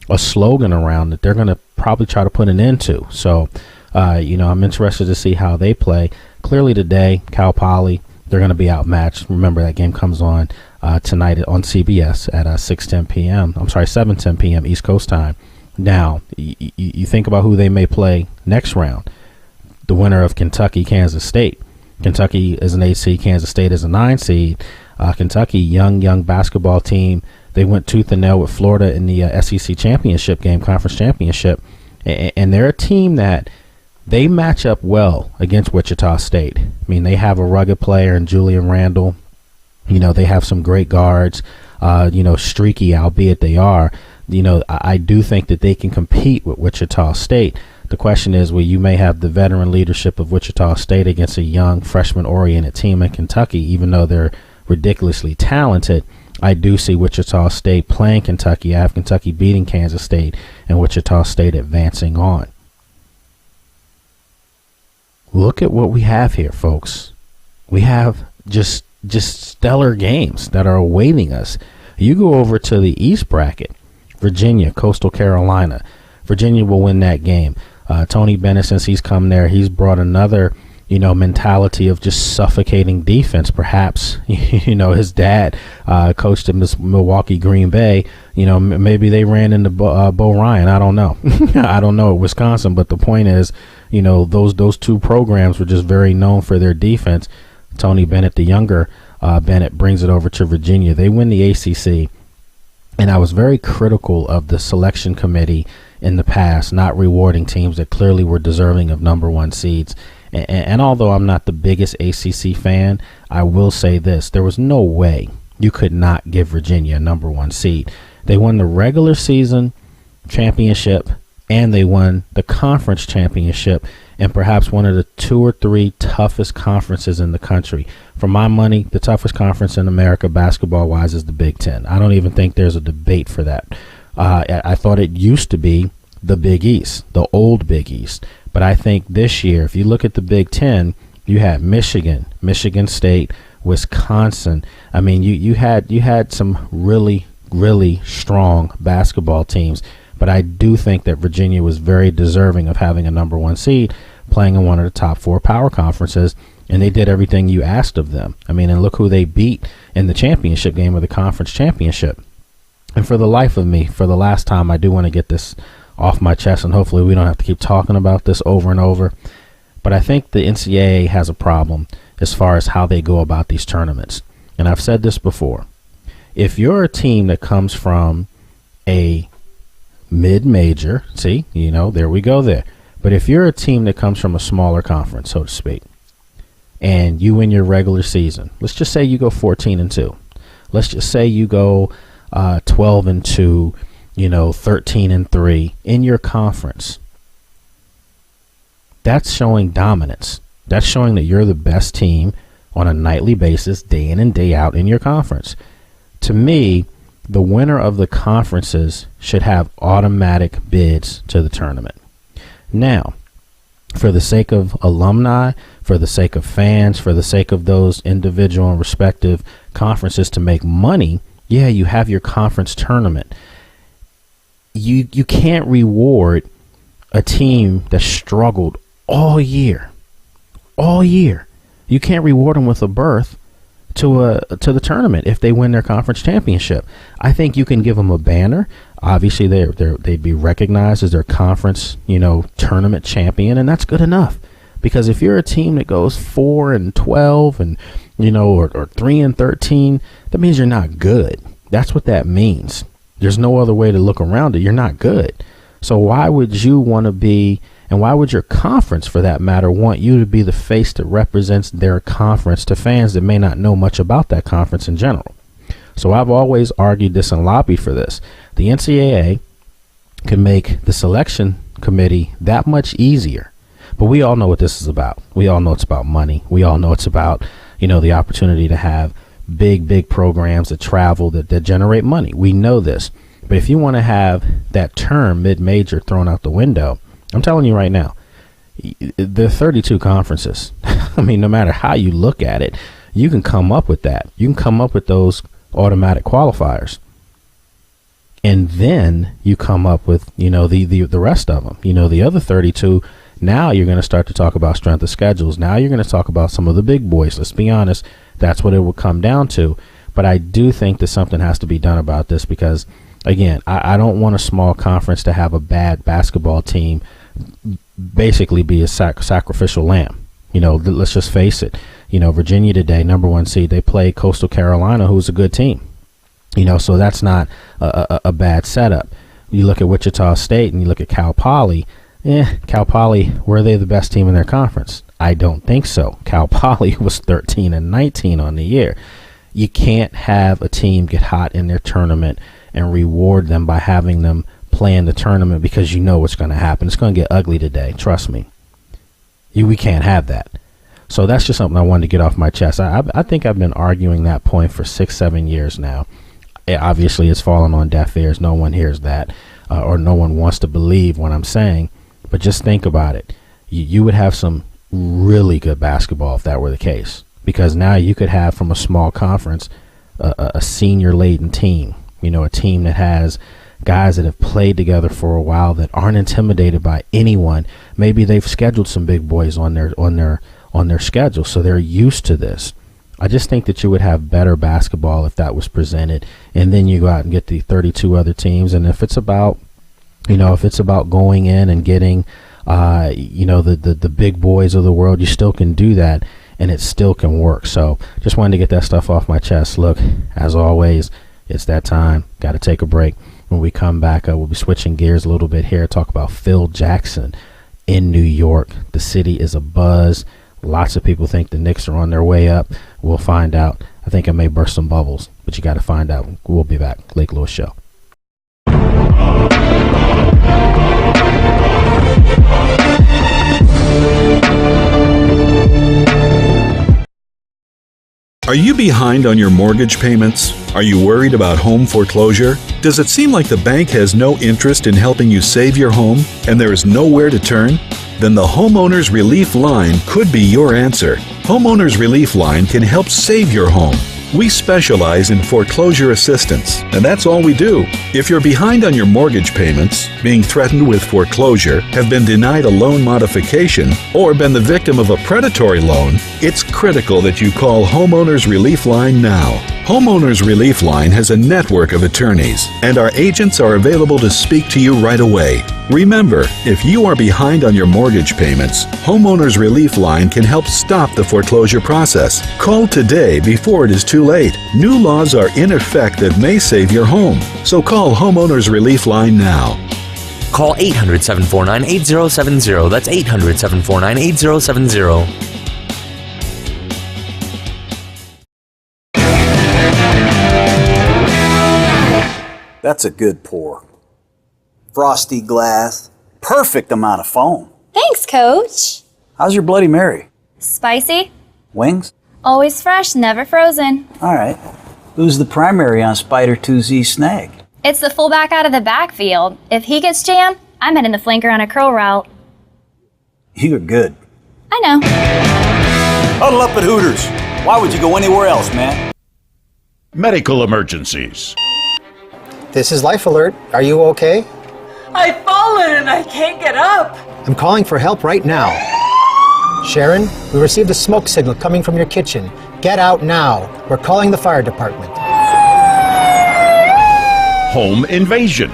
a slogan around that they're going to probably try to put an end to. So, you know, I'm interested to see how they play. Clearly today, Cal Poly, they're going to be outmatched. Remember, that game comes on tonight on CBS at 7:10 p.m. East Coast time. Now, you think about who they may play next round. The winner of Kentucky, Kansas State. Kentucky is an 8 seed. Kansas State is a 9 seed. Kentucky, young basketball team. They went tooth and nail with Florida in the SEC championship game, conference championship. And they're a team that they match up well against Wichita State. I mean, they have a rugged player in Julian Randle. You know, they have some great guards, you know, streaky, albeit they are. You know, I do think that they can compete with Wichita State. The question is, well, you may have the veteran leadership of Wichita State against a young freshman-oriented team in Kentucky, even though they're ridiculously talented. I do see Wichita State playing Kentucky. I have Kentucky beating Kansas State and Wichita State advancing on. Look at what we have here, folks. We have just stellar games that are awaiting us. You go over to the East bracket, Virginia, Coastal Carolina. Virginia will win that game. Tony Bennett, since he's come there, he's brought another, you know, mentality of just suffocating defense. Perhaps, you know, his dad coached him this Milwaukee Green Bay. You know, maybe they ran into Bo Ryan. I don't know. I don't know at Wisconsin, but the point is, you know, those two programs were just very known for their defense. Tony Bennett, the younger Bennett, brings it over to Virginia. They win the ACC. And I was very critical of the selection committee in the past, not rewarding teams that clearly were deserving of number 1 seeds. And although I'm not the biggest ACC fan, I will say this. There was no way you could not give Virginia a number 1 seed. They won the regular season championship, and they won the conference championship in perhaps one of the 2 or 3 toughest conferences in the country. For my money, the toughest conference in America basketball-wise is the Big Ten. I don't even think there's a debate for that. I thought it used to be the Big East, the old Big East. But I think this year, if you look at the Big Ten, you had Michigan, Michigan State, Wisconsin. I mean, you had some really strong basketball teams. But I do think that Virginia was very deserving of having a number 1 seed, playing in one of the top 4 power conferences, and they did everything you asked of them. I mean, and look who they beat in the championship game of the conference championship. And for the life of me, for the last time, I do want to get this off my chest, and hopefully we don't have to keep talking about this over and over. But I think the NCAA has a problem as far as how they go about these tournaments. And I've said this before. If you're a team that comes from a mid-major, see, there we go there. But if you're a team that comes from a smaller conference, so to speak, and you win your regular season, let's just say you go 14-2. Let's just say you go 12-2, 13-3 in your conference. That's showing dominance. That's showing that you're the best team on a nightly basis, day in and day out in your conference. To me, the winner of the conferences should have automatic bids to the tournament. Now, for the sake of alumni, for the sake of fans, for the sake of those individual and respective conferences to make money, yeah, you have your conference tournament. You can't reward a team that struggled all year. You can't reward them with a berth to the tournament if they win their conference championship. I think you can give them a banner. Obviously, they'd be recognized as their conference, tournament champion, and that's good enough. Because if you're a team that goes 4-12 and or 3-13, that means you're not good. That's what that means. There's no other way to look around it. You're not good. So why would you want to be, and why would your conference, for that matter, want you to be the face that represents their conference to fans that may not know much about that conference in general? So I've always argued this and lobbied for this. The NCAA can make the selection committee that much easier. But we all know what this is about. We all know it's about money. We all know it's about, the opportunity to have big programs that travel, that generate money. We know this. But if you want to have that term mid-major thrown out the window, I'm telling you right now, there are 32 conferences. I mean, no matter how you look at it, you can come up with that. You can come up with those automatic qualifiers. And then you come up with, the rest of them. The other 32, now you're going to start to talk about strength of schedules. Now you're going to talk about some of the big boys. Let's be honest, that's what it will come down to. But I do think that something has to be done about this because, again, I don't want a small conference to have a bad basketball team basically be a sacrificial lamb. Let's just face it. Virginia today, number 1 seed, they play Coastal Carolina, who's a good team. So that's not a bad setup. You look at Wichita State and you look at Cal Poly. Cal Poly, were they the best team in their conference? I don't think so. Cal Poly was 13-19 on the year. You can't have a team get hot in their tournament and reward them by having them play in the tournament because you know what's going to happen. It's going to get ugly today. Trust me. We can't have that. So that's just something I wanted to get off my chest. I think I've been arguing that point for 6-7 years now. Obviously, it's fallen on deaf ears. No one hears that or no one wants to believe what I'm saying. But just think about it. You would have some really good basketball if that were the case. Because now you could have from a small conference a senior-laden team. A team that has guys that have played together for a while that aren't intimidated by anyone. Maybe they've scheduled some big boys on their schedule, so they're used to this. I just think that you would have better basketball if that was presented, and then you go out and get the 32 other teams. And if it's about, going in and getting, the big boys of the world, you still can do that, and it still can work. So just wanted to get that stuff off my chest. Look, as always, it's that time. Got to take a break. When we come back, we'll be switching gears a little bit here. Talk about Phil Jackson in New York. The city is abuzz. Lots of people think the Knicks are on their way up. We'll find out. I think I may burst some bubbles, but you got to find out. We'll be back. Lake Lewis Show. Are you behind on your mortgage payments? Are you worried about home foreclosure? Does it seem like the bank has no interest in helping you save your home and there is nowhere to turn? Then the Homeowners Relief Line could be your answer. Homeowners Relief Line can help save your home. We specialize in foreclosure assistance, and that's all we do. If you're behind on your mortgage payments, being threatened with foreclosure, have been denied a loan modification, or been the victim of a predatory loan, it's critical that you call Homeowners Relief Line now. Homeowners Relief Line has a network of attorneys, and our agents are available to speak to you right away. Remember, if you are behind on your mortgage payments, Homeowners Relief Line can help stop the foreclosure process. Call today before it is too late. New laws are in effect that may save your home. So call Homeowners Relief Line now. Call 800-749-8070. That's 800-749-8070. That's a good pour. Frosty glass, perfect amount of foam. Thanks, Coach. How's your Bloody Mary? Spicy? Wings? Always fresh, never frozen. All right. Who's the primary on Spider 2Z Snag? It's the fullback out of the backfield. If he gets jammed, I'm heading the flanker on a curl route. You're good. I know. Huddle up at Hooters. Why would you go anywhere else, man? Medical emergencies. This is Life Alert. Are you okay? I've fallen and I can't get up. I'm calling for help right now. Sharon, we received a smoke signal coming from your kitchen. Get out now. We're calling the fire department. Home invasion.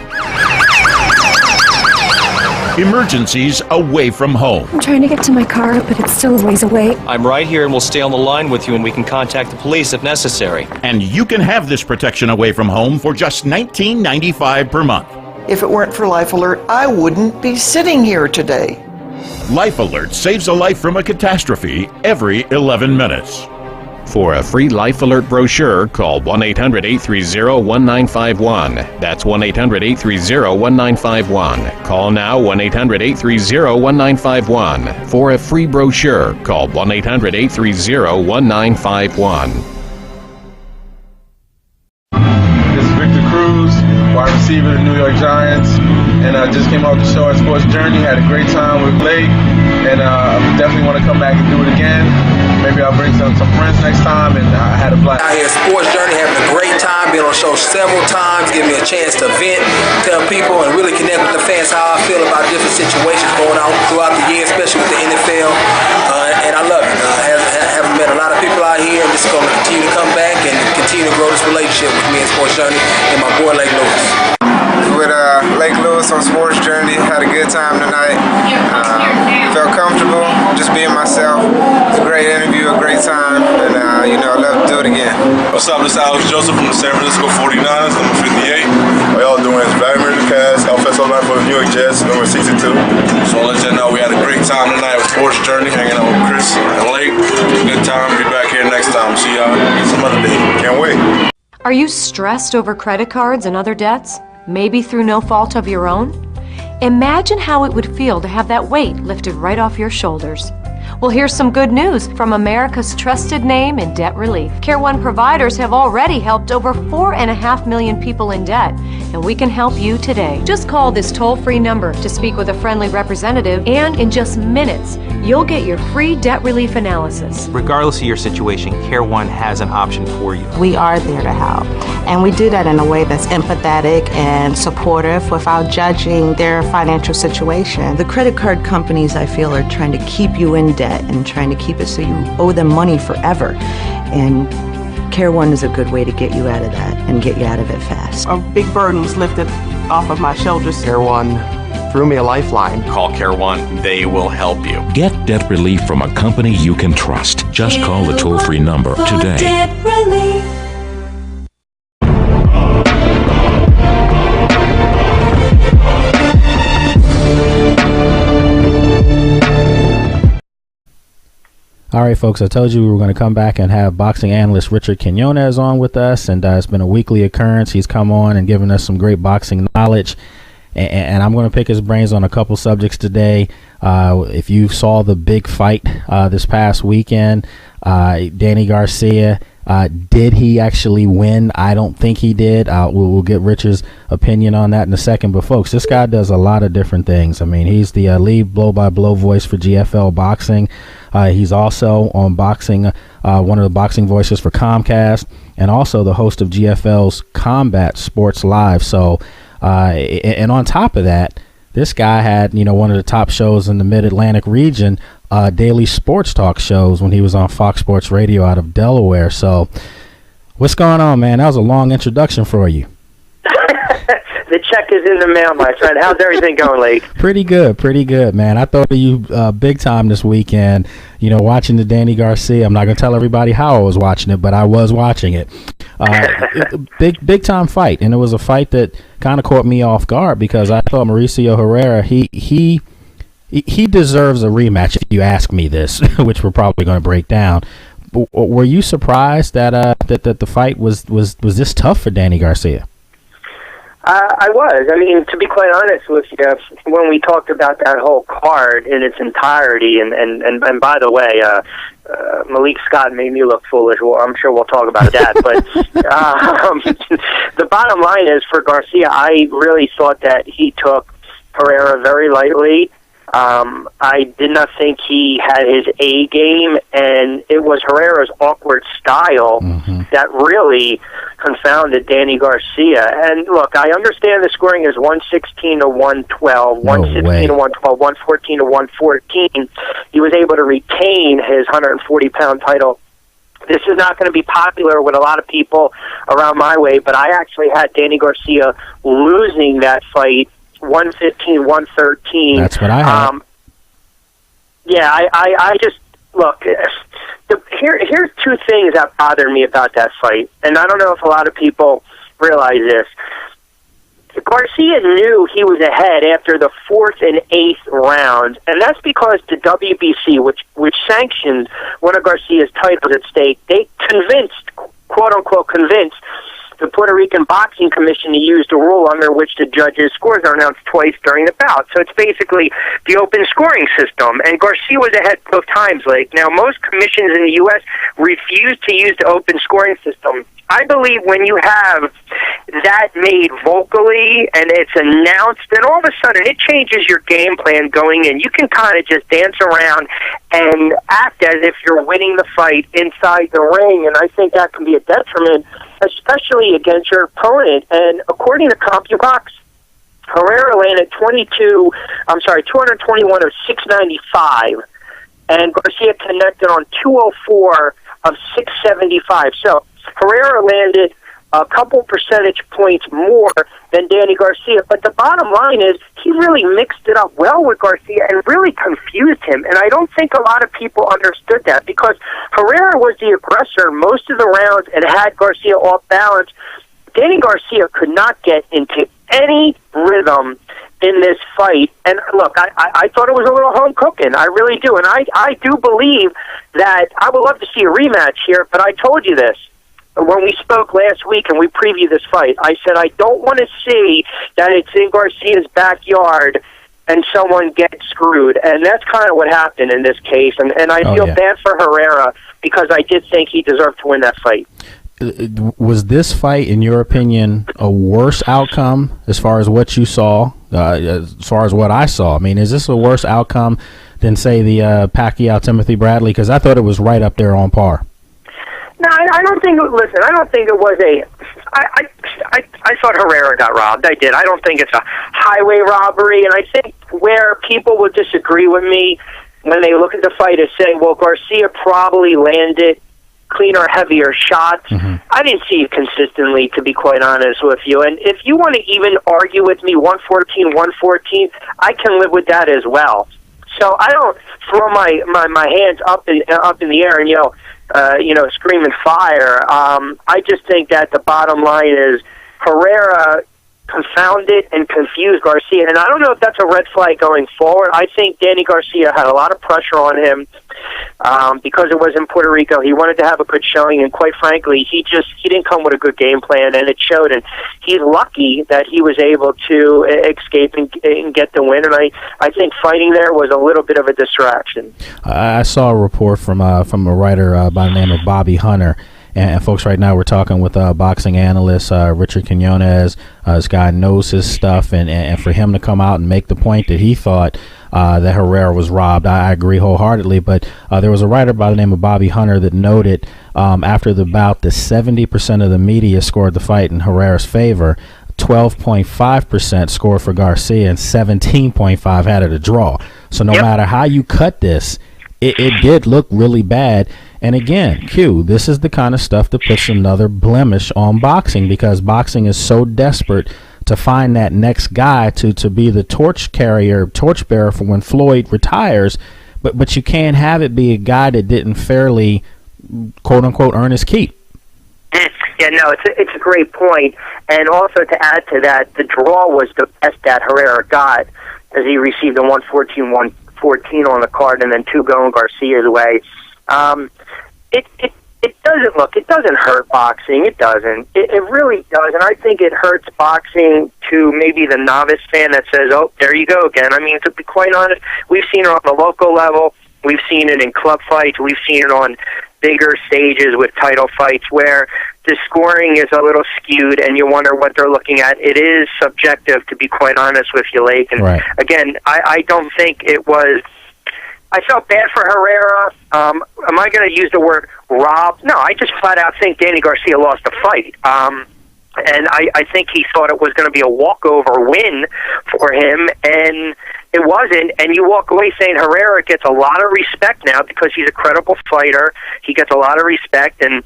Emergencies away from home. I'm trying to get to my car, but it's still a ways away. I'm right here and we'll stay on the line with you and we can contact the police if necessary. And you can have this protection away from home for just $19.95 per month. If it weren't for Life Alert, I wouldn't be sitting here today. Life Alert saves a life from a catastrophe every 11 minutes. For a free Life Alert brochure, call 1-800-830-1951. That's 1-800-830-1951. Call now 1-800-830-1951. For a free brochure, call 1-800-830-1951. This is Victor Cruz, wide receiver of the New York Giants, and I just came off the show at Sports Journey, had a great time with Blake, and I definitely want to come back and do it again. Maybe I'll bring some friends next time, and I had a blast. Out here at Sports Journey, having a great time, been on the show several times, giving me a chance to vent, tell people, and really connect with the fans how I feel about different situations going on throughout the year, especially with the NFL, and I love it. I haven't met a lot of people out here, and this is going to continue to come back and continue to grow this relationship with me and Sports Journey and my boy Lake Lewis. With Lake Lewis on Sports Journey, had a good time tonight. Felt comfortable, just being myself. It was a great interview, a great time, and I love to do it again. What's up, this is Alex Joseph from the San Francisco 49ers, number 58. How y'all doing? It's Vladimir Lucas, offensive line for the New York Jets, number 62. So I'll let you know we had a great time tonight with Sports Journey, hanging out with Chris and Lake. Good time, be back here next time. See y'all some other day. Can't wait. Are you stressed over credit cards and other debts? Maybe through no fault of your own? Imagine how it would feel to have that weight lifted right off your shoulders. Well, here's some good news from America's trusted name in debt relief. Care One providers have already helped over 4.5 million people in debt, and we can help you today. Just call this toll-free number to speak with a friendly representative, and in just minutes, you'll get your free debt relief analysis. Regardless of your situation, Care One has an option for you. We are there to help, and we do that in a way that's empathetic and supportive without judging their financial situation. The credit card companies, I feel, are trying to keep you in debt and trying to keep it so you owe them money forever. And Care One is a good way to get you out of that and get you out of it fast. A big burden was lifted off of my shoulders. Care One threw me a lifeline. Call Care One, they will help you. Get debt relief from a company you can trust. Just call the toll-free number today. Debt relief. All right, folks, I told you we were going to come back and have boxing analyst Richard Quinones on with us, and it's been a weekly occurrence. He's come on and given us some great boxing knowledge, and I'm going to pick his brains on a couple subjects today. If you saw the big fight this past weekend, Danny Garcia, did he actually win? I don't think he did. We'll get Richard's opinion on that in a second. But, folks, this guy does a lot of different things. I mean, he's the lead blow-by-blow voice for GFL Boxing. He's also on Boxing one of the boxing voices for Comcast, and also the host of GFL's Combat Sports Live. So, and on top of that, this guy had, one of the top shows in the Mid-Atlantic region, daily sports talk shows when he was on Fox Sports Radio out of Delaware. So, what's going on, man? That was a long introduction for you. The check is in the mail, my friend. How's everything going, Lake? Pretty good, man. I thought of you big time this weekend, watching the Danny Garcia. I'm not going to tell everybody how I was watching it, but I was watching it. Big time fight, and it was a fight that kind of caught me off guard because I thought Mauricio Herrera, he deserves a rematch if you ask me this, which we're probably going to break down. Were you surprised that the fight was this tough for Danny Garcia? I was. I mean, to be quite honest with you, when we talked about that whole card in its entirety, and by the way, Malik Scott made me look foolish. Well, I'm sure we'll talk about that. But the bottom line is, for Garcia, I really thought that he took Herrera very lightly. I did not think he had his A game, and it was Herrera's awkward style that really confounded Danny Garcia. And look, I understand the scoring is 116 to 112, 116 to 112, 114 to 114. He was able to retain his 140-pound title. This is not going to be popular with a lot of people around my way, but I actually had Danny Garcia losing that fight 115, 113. That's what I had. I just, look, here's two things that bother me about that fight, and I don't know if a lot of people realize this. Garcia knew he was ahead after the 4th and 8th round, and that's because the WBC, which sanctioned one of Garcia's titles at stake, they quote-unquote convinced, the Puerto Rican Boxing Commission to use the rule under which the judges' scores are announced twice during the bout. So it's basically the open scoring system. And Garcia was ahead both times, Lake. Now, most commissions in the U.S. refuse to use the open scoring system. I believe when you have that made vocally and it's announced, then all of a sudden it changes your game plan going in. You can kind of just dance around and act as if you're winning the fight inside the ring, and I think that can be a detriment, especially against your opponent. And according to CompuBox, Herrera landed 221 of 695, and Garcia connected on 204 of 675. So Herrera landed a couple percentage points more than Danny Garcia, but the bottom line is he really mixed it up well with Garcia and really confused him, and I don't think a lot of people understood that because Herrera was the aggressor most of the rounds and had Garcia off balance. Danny Garcia could not get into any rhythm in this fight, and look, I thought it was a little home cooking. I really do, and I do believe that I would love to see a rematch here, but I told you this. When we spoke last week and we previewed this fight, I said I don't want to see that it's in Garcia's backyard and someone gets screwed. And that's kind of what happened in this case. And I feel bad for Herrera because I did think he deserved to win that fight. Was this fight, in your opinion, a worse outcome as far as what you saw, as far as what I saw? I mean, is this a worse outcome than, say, the Pacquiao-Timothy Bradley? Because I thought it was right up there on par. No, I don't think. Listen, I don't think it was a. I thought Herrera got robbed. I did. I don't think it's a highway robbery, and I think where people would disagree with me when they look at the fight is saying, well, Garcia probably landed cleaner, heavier shots. I didn't see it consistently, to be quite honest with you. And if you want to even argue with me, 114, I can live with that as well. So I don't throw my hands up in the air and yell, scream and fire. I just think that the bottom line is Herrera confounded and confused Garcia, and I don't know if that's a red flag going forward. I think Danny Garcia had a lot of pressure on him because it was in Puerto Rico. He wanted to have a good showing, and quite frankly, he didn't come with a good game plan, and it showed. And he's lucky that he was able to escape and get the win. And I think fighting there was a little bit of a distraction. I saw a report from a writer by the name of Bobby Hunter. And folks, right now we're talking with boxing analyst Richard Quinones. This guy knows his stuff, and for him to come out and make the point that he thought that Herrera was robbed, I agree wholeheartedly. But there was a writer by the name of Bobby Hunter that noted after the bout that 70% of the media scored the fight in Herrera's favor. 12.5% scored for Garcia, and 17.5% had it a draw. So no matter how you cut this, it did look really bad. And again, Q, this is the kind of stuff that puts another blemish on boxing, because boxing is so desperate to find that next guy to be the torchbearer for when Floyd retires. But you can't have it be a guy that didn't fairly, quote unquote, earn his keep. Yeah, no, it's a great point. And also to add to that, the draw was the best that Herrera got, as he received a 114-114 on the card, and then 2 going Garcia's way. It doesn't hurt boxing. It doesn't. It really does. And I think it hurts boxing to maybe the novice fan that says, oh, there you go again. I mean, to be quite honest, we've seen it on the local level. We've seen it in club fights. We've seen it on bigger stages with title fights where the scoring is a little skewed and you wonder what they're looking at. It is subjective, to be quite honest with you, Lake. And again, I don't think it was... I felt bad for Herrera. Am I going to use the word rob? No, I just flat out think Danny Garcia lost the fight. And I think he thought it was going to be a walkover win for him, and it wasn't. And you walk away saying Herrera gets a lot of respect now because he's a credible fighter. He gets a lot of respect, and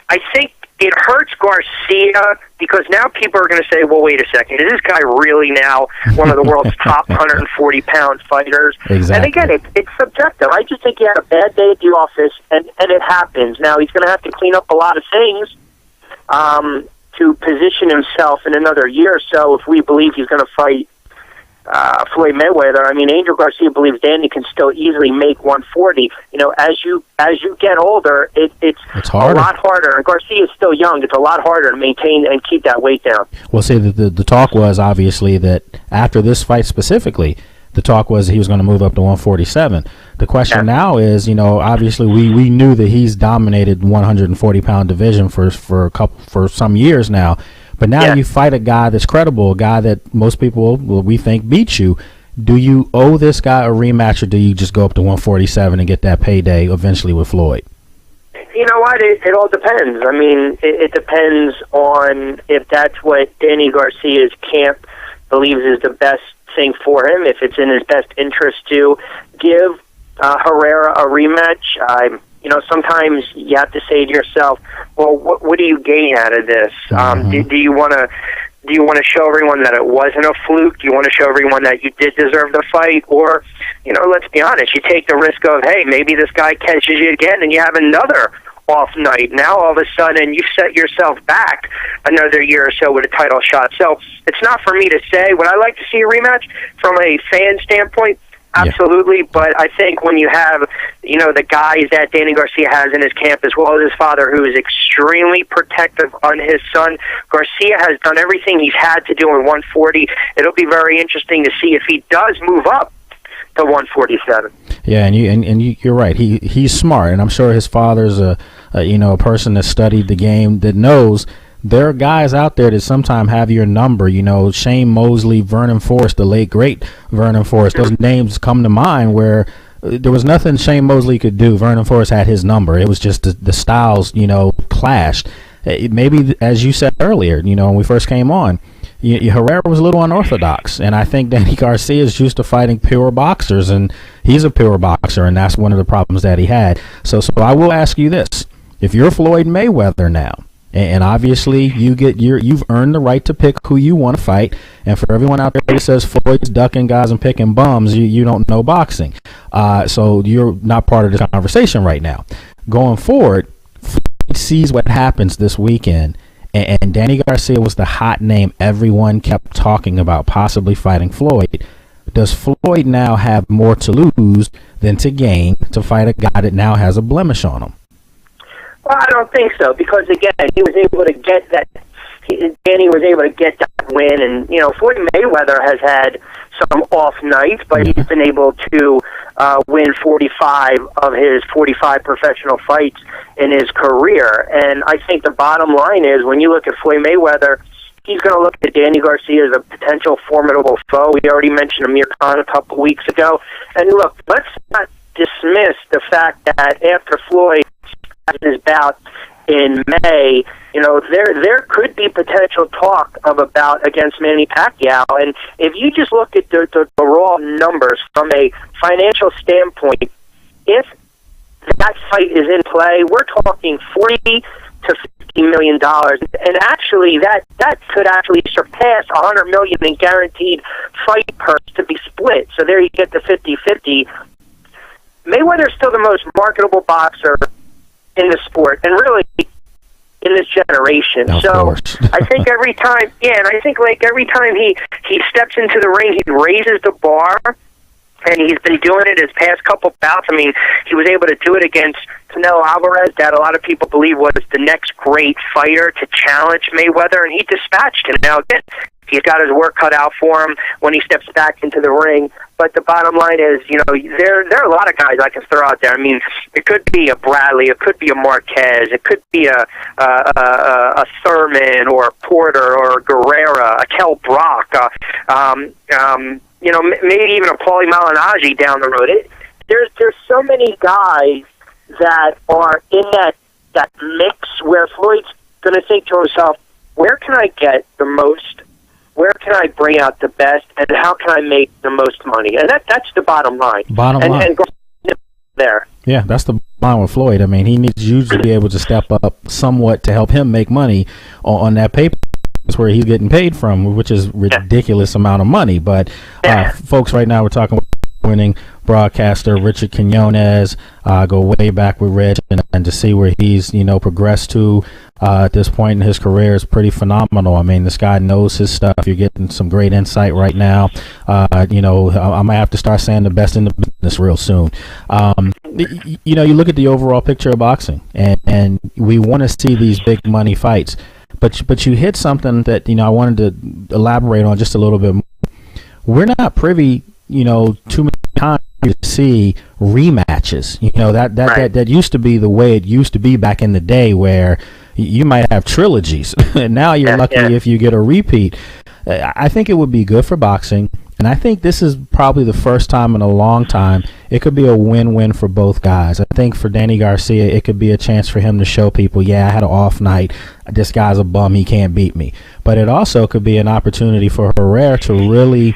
I think it hurts Garcia because now people are going to say, well, wait a second, is this guy really now one of the world's top 140-pound fighters? Exactly. And again, it's subjective. I just think he had a bad day at the office, and it happens. Now, he's going to have to clean up a lot of things to position himself in another year or so if we believe he's going to fight Floyd Mayweather. I mean, Angel Garcia believes Danny can still easily make 140. You know, as you get older, it's a lot harder. And Garcia is still young. It's a lot harder to maintain and keep that weight down. Well, see, the talk was obviously that after this fight specifically, the talk was he was going to move up to 147. The question now is, you know, obviously we knew that he's dominated 140-pound division for some years now. But now you fight a guy that's credible, a guy that most people, we think, beat you. Do you owe this guy a rematch, or do you just go up to 147 and get that payday eventually with Floyd? You know what? It all depends. I mean, it depends on if that's what Danny Garcia's camp believes is the best thing for him, if it's in his best interest to give Herrera a rematch. You know, sometimes you have to say to yourself, well, what do you gain out of this? Do you want to show everyone that it wasn't a fluke? Do you want to show everyone that you did deserve the fight? Or, you know, let's be honest, you take the risk of, hey, maybe this guy catches you again and you have another off night. Now all of a sudden you set yourself back another year or so with a title shot. So it's not for me to say. Would I like to see a rematch from a fan standpoint? Absolutely, but I think when you have, you know, the guys that Danny Garcia has in his camp, as well as his father, who is extremely protective on his son, Garcia has done everything he's had to do in 140. It'll be very interesting to see if he does move up to 147. Yeah, and you're right. He's smart, and I'm sure his father's a person that studied the game, that knows there are guys out there that sometimes have your number. You know, Shane Mosley, Vernon Forrest, the late great Vernon Forrest. Those names come to mind where there was nothing Shane Mosley could do. Vernon Forrest had his number. It was just the styles, you know, clashed. Maybe, as you said earlier, you know, when we first came on, Herrera was a little unorthodox, and I think Danny Garcia is used to fighting pure boxers, and he's a pure boxer, and that's one of the problems that he had. So I will ask you this: if you're Floyd Mayweather now, and obviously you've earned the right to pick who you want to fight, and for everyone out there that says Floyd's ducking guys and picking bums, you don't know boxing, so you're not part of this conversation right now. Going forward, Floyd sees what happens this weekend, and Danny Garcia was the hot name everyone kept talking about possibly fighting Floyd. Does Floyd now have more to lose than to gain to fight a guy that now has a blemish on him? Well, I don't think so, because again, he was able to get that. Danny was able to get that win, and you know, Floyd Mayweather has had some off nights, but he's been able to win 45 of his 45 professional fights in his career. And I think the bottom line is, when you look at Floyd Mayweather, he's going to look at Danny Garcia as a potential formidable foe. We already mentioned Amir Khan a couple weeks ago. And look, let's not dismiss the fact that after Floyd has his bout in May, there could be potential talk of a bout against Manny Pacquiao. And if you just look at the raw numbers from a financial standpoint, if that fight is in play, we're talking $40 to $50 million, and actually that could actually surpass $100 million in guaranteed fight purse to be split. So there you get the 50-50. Mayweather's still the most marketable boxer in the sport, and really in this generation. So I think every time, and I think like every time he steps into the ring, he raises the bar, and he's been doing it his past couple bouts. I mean, he was able to do it against Canelo Alvarez, that a lot of people believe was the next great fighter to challenge Mayweather, and he dispatched him. Now, again, he's got his work cut out for him when he steps back into the ring. But the bottom line is, there are a lot of guys I can throw out there. I mean, it could be a Bradley, it could be a Marquez, it could be a Thurman or a Porter or a Guerrera, a Kell Brock, maybe even a Paulie Malignaggi down the road. There's so many guys that are in that mix where Floyd's going to think to himself, where can I get the most? Where can I bring out the best, and how can I make the most money? And that's the bottom line. And go there. Yeah, that's the bottom with Floyd. I mean, he needs you to be able to step up somewhat to help him make money on that paper. That's where he's getting paid from, which is ridiculous amount of money. But folks, right now we're talking with winning broadcaster Richard Quinones. Go way back with Rich, and to see where he's progressed to at this point in his career is pretty phenomenal. I mean, this guy knows his stuff. You're getting some great insight right now. I might have to start saying the best in the business real soon. You look at the overall picture of boxing, and we want to see these big money fights. But you hit something that I wanted to elaborate on just a little bit more. We're not privy, too many times to see rematches. That used to be the way it used to be back in the day, where you might have trilogies, and now you're lucky if you get a repeat. I think it would be good for boxing, and I think this is probably the first time in a long time it could be a win-win for both guys. I think for Danny Garcia, it could be a chance for him to show people, I had an off night. This guy's a bum. He can't beat me. But it also could be an opportunity for Herrera to really,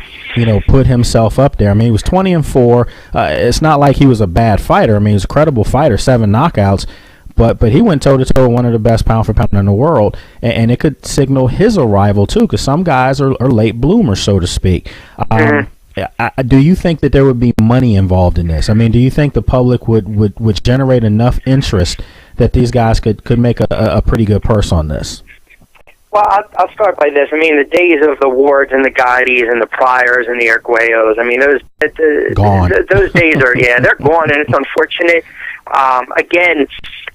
put himself up there. I mean, he was 20-4. It's not like he was a bad fighter. I mean, he was a credible fighter, 7 knockouts. But he went toe-to-toe with one of the best pound-for-pound in the world, and it could signal his arrival, too, because some guys are late bloomers, so to speak. Do you think that there would be money involved in this? I mean, do you think the public would generate enough interest that these guys could make a pretty good purse on this? Well, I'll start by this. I mean, the days of the Wards and the Guides and the Pryors and the Arguellos, I mean, those days are, they're gone, and it's unfortunate. Again,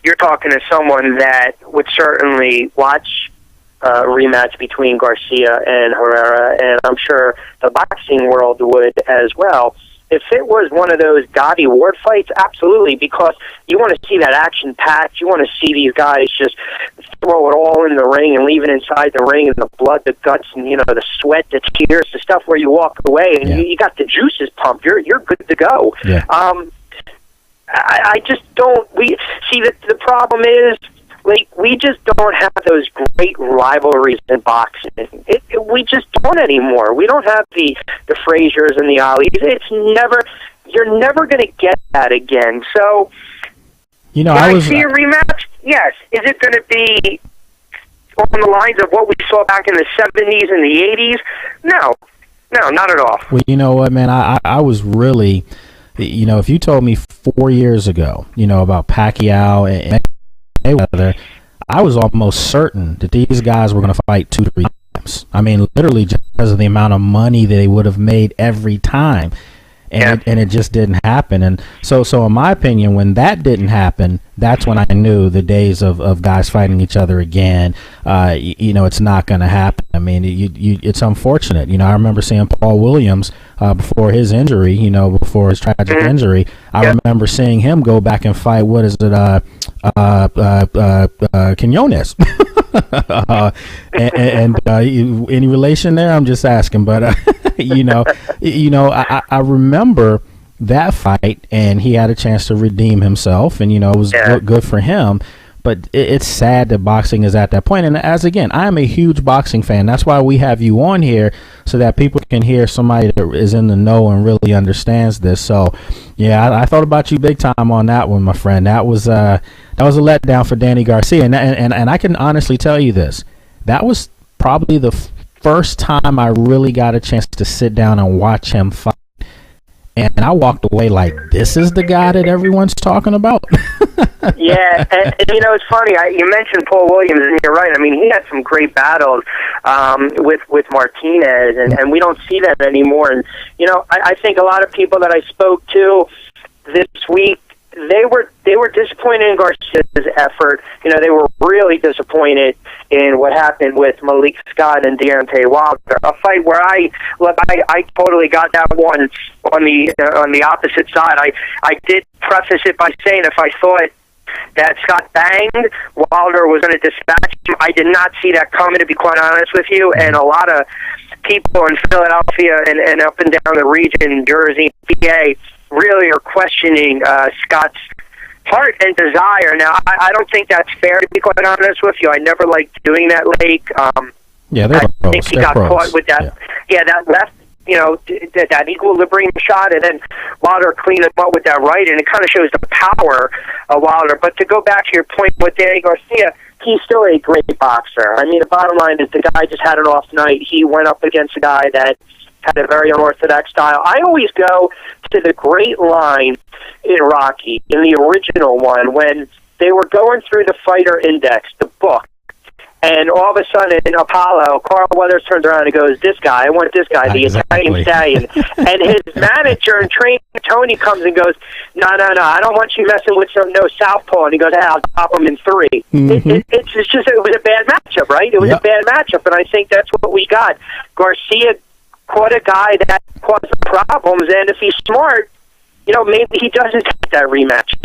you're talking to someone that would certainly watch a rematch between Garcia and Herrera, and I'm sure the boxing world would as well. If it was one of those Gotti Ward fights, absolutely, because you want to see that action packed. You want to see these guys just throw it all in the ring and leave it inside the ring, and the blood, the guts, and the sweat, the tears, the stuff where you walk away and you got the juices pumped. You're good to go. Yeah. I just don't. We see that the problem is, we just don't have those great rivalries in boxing. We just don't anymore. We don't have the Fraziers and the Alis. You're never going to get that again. So, I see a rematch? Yes. Is it going to be on the lines of what we saw back in the 70s and the 80s? No, not at all. Well, you know what, man? I was really, if you told me 4 years ago, about Pacquiao and Mayweather, I was almost certain that these guys were going to fight 2-3 times. I mean, literally just because of the amount of money that they would have made every time. And it just didn't happen. And so in my opinion, when that didn't happen, that's when I knew the days of guys fighting each other again, it's not going to happen. I mean, it's unfortunate. I remember seeing Paul Williams before his injury, before his tragic injury. I remember seeing him go back and fight, Quinones. Any relation there? I'm just asking, but I remember that fight, and he had a chance to redeem himself, and it was good for him. But it's sad that boxing is at that point. And as again, I am a huge boxing fan. That's why we have you on here, so that people can hear somebody that is in the know and really understands this. So, yeah, I thought about you big time on that one, my friend. That was a letdown for Danny Garcia. And I can honestly tell you this: that was probably the first time I really got a chance to sit down and watch him fight. And I walked away like, this is the guy that everyone's talking about. Yeah, and it's funny. You mentioned Paul Williams, and you're right. I mean, he had some great battles with Martinez, and we don't see that anymore. And I think a lot of people that I spoke to this week, they were disappointed in Garcia's effort. They were really disappointed in what happened with Malik Scott and Deontay Wilder. A fight where I totally got that one on the opposite side. I did preface it by saying if I thought that Scott banged, Wilder was going to dispatch him. I did not see that coming, to be quite honest with you. And a lot of people in Philadelphia and up and down the region, Jersey, PA, really are questioning Scott's heart and desire. Now, I don't think that's fair, to be quite honest with you. I never liked doing that, Lake. They're I pros. think he They're got pros. caught with that. Yeah, that left, that equilibrium shot, and then Wilder cleaned him up with that right, and it kind of shows the power of Wilder. But to go back to your point with Danny Garcia, he's still a great boxer. I mean, the bottom line is the guy just had an off night. He went up against a guy that had a very unorthodox style. I always go to the great line in Rocky, in the original one, when they were going through the Fighter Index, the book, and all of a sudden in Apollo, Carl Weathers turns around and goes, this guy, I want this guy, the Italian Stallion. And his manager and trainer, Tony, comes and goes, no, I don't want you messing with no southpaw. And he goes, I'll top him in 3. Mm-hmm. It was a bad matchup, right? It was a bad matchup, and I think that's what we got. Garcia caught a guy that caused problems, and if he's smart, maybe he doesn't take that rematch.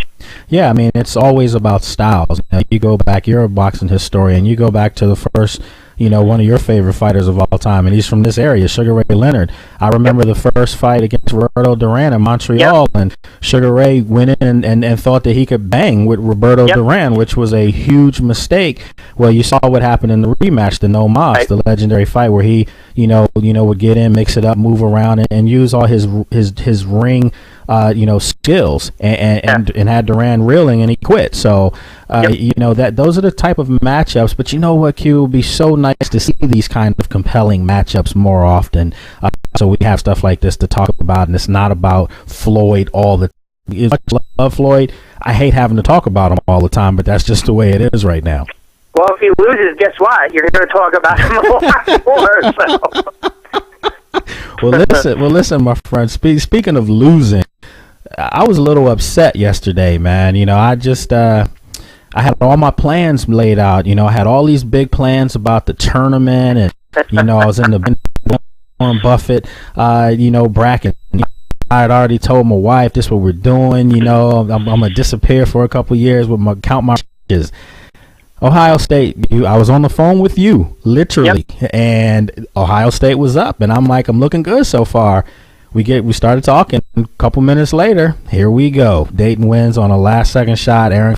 Yeah, I mean, it's always about styles. You go back, you're a boxing historian, you go back to the first, one of your favorite fighters of all time, and he's from this area, Sugar Ray Leonard. I remember the first fight against Roberto Duran in Montreal, and Sugar Ray went in and thought that he could bang with Roberto Duran, which was a huge mistake. Well, you saw what happened in the rematch, the No Mas, the legendary fight where he, would get in, mix it up, move around, and use all his ring skills, and had Duran reeling, and he quit. So that those are the type of matchups. But you know what, Q, would be so nice to see these kind of compelling matchups more often. So we have stuff like this to talk about, and it's not about Floyd all the time. As much as I love Floyd, I hate having to talk about him all the time, but that's just the way it is right now. Well, if he loses, guess what? You're going to talk about him a lot more. Well, listen, my friend. Speaking of losing, I was a little upset yesterday, man. I had all my plans laid out. I had all these big plans about the tournament, and I was in the Warren Buffett, bracket. I had already told my wife this is what we're doing. I'm gonna disappear for a couple years with count my riches. Ohio State, I was on the phone with you, literally, and Ohio State was up, and I'm looking good so far. We started talking. A couple minutes later, here we go. Dayton wins on a last-second shot. Aaron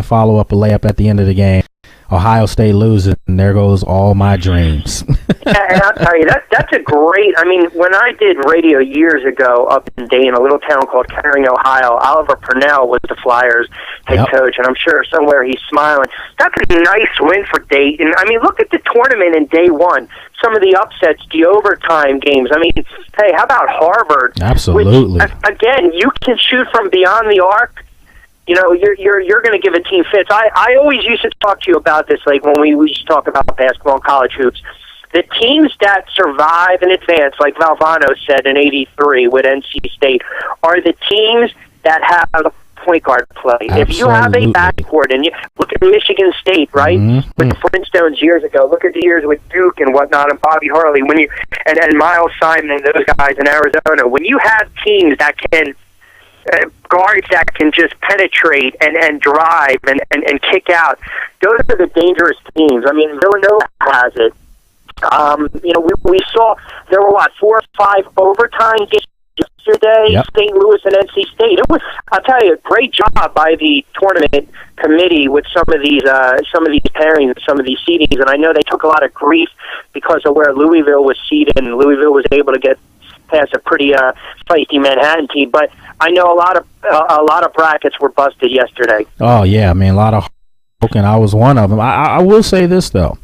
follow up a layup at the end of the game. Ohio State loses, and there goes all my dreams. And I'll tell you, that's a great. I mean, when I did radio years ago up in Dayton, a little town called Kettering, Ohio, Oliver Purnell was the Flyers head coach, and I'm sure somewhere he's smiling. That's a nice win for Dayton. I mean, look at the tournament in day one. Some of the upsets, the overtime games. I mean, hey, how about Harvard? Absolutely. Which, again, you can shoot from beyond the arc. You're going to give a team fits. I always used to talk to you about this, like when we used to talk about basketball and college hoops. The teams that survive and advance, like Valvano said in '83 with NC State, are the teams that have point guard play. Absolutely. If you have a backcourt, and you look at Michigan State, right, with the Flintstones years ago, look at the years with Duke and whatnot, and Bobby Harley, and Miles Simon and those guys in Arizona. When you have teams that can guards that can just penetrate and drive and kick out. Those are the dangerous teams. I mean, Villanova has it. We saw there were 4 or 5 overtime games yesterday. Yep. St. Louis and NC State. It was, I'll tell you, a great job by the tournament committee with some of these pairings and some of these seedings. And I know they took a lot of grief because of where Louisville was seeded, and Louisville was able to get past a pretty feisty Manhattan team. But I know a lot of brackets were busted yesterday. Oh yeah, I mean, a lot of and I was one of them. I will say this though.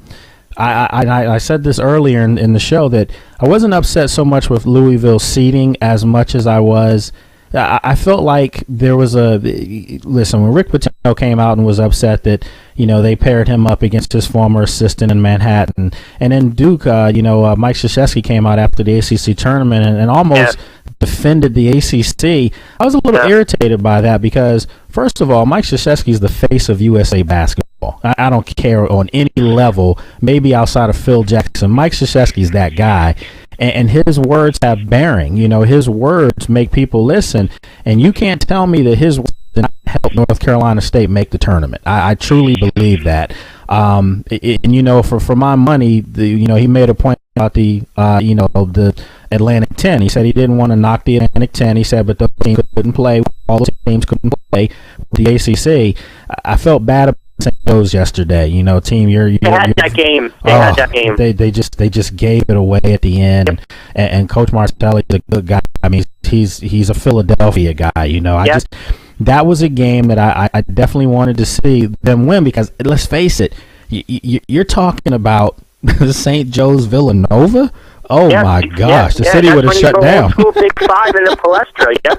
I said this earlier in the show that I wasn't upset so much with Louisville seeding as much as I was. I felt like there was when Rick Pitino came out and was upset that they paired him up against his former assistant in Manhattan, and then Duke, Mike Krzyzewski came out after the ACC tournament and almost defended the ACC. I was a little irritated by that because, first of all, Mike Krzyzewski is the face of USA basketball. I don't care on any level, maybe outside of Phil Jackson. Mike Krzyzewski is that guy, and his words have bearing. His words make people listen, and you can't tell me that his words did not help North Carolina State make the tournament. I truly believe that. For my money, he made a point about the Atlantic 10. He said he didn't want to knock the Atlantic 10. He said, but those teams couldn't play. All those teams couldn't play with the ACC. I felt bad about St. Louis yesterday. Team, they had that game. They just gave it away at the end. And Coach Martelli is a good guy. I mean, he's a Philadelphia guy. That was a game that I definitely wanted to see them win because let's face it, you're talking about St. Joe's Villanova. Oh my gosh, the city would have shut down. Big 5 in the Palestra.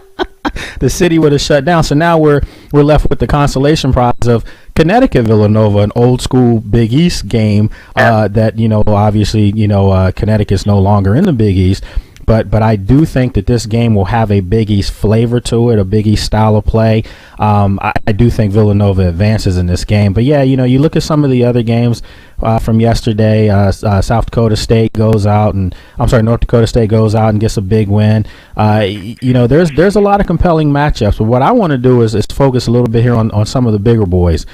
The city would have shut down. So now we're left with the consolation prize of Connecticut Villanova, an old school Big East game. That obviously Connecticut's no longer in the Big East. But I do think that this game will have a Big East flavor to it, a Big East style of play. I do think Villanova advances in this game. But yeah, you look at some of the other games from yesterday. North Dakota State goes out and gets a big win. There's a lot of compelling matchups. But what I want to do is focus a little bit here on some of the bigger boys.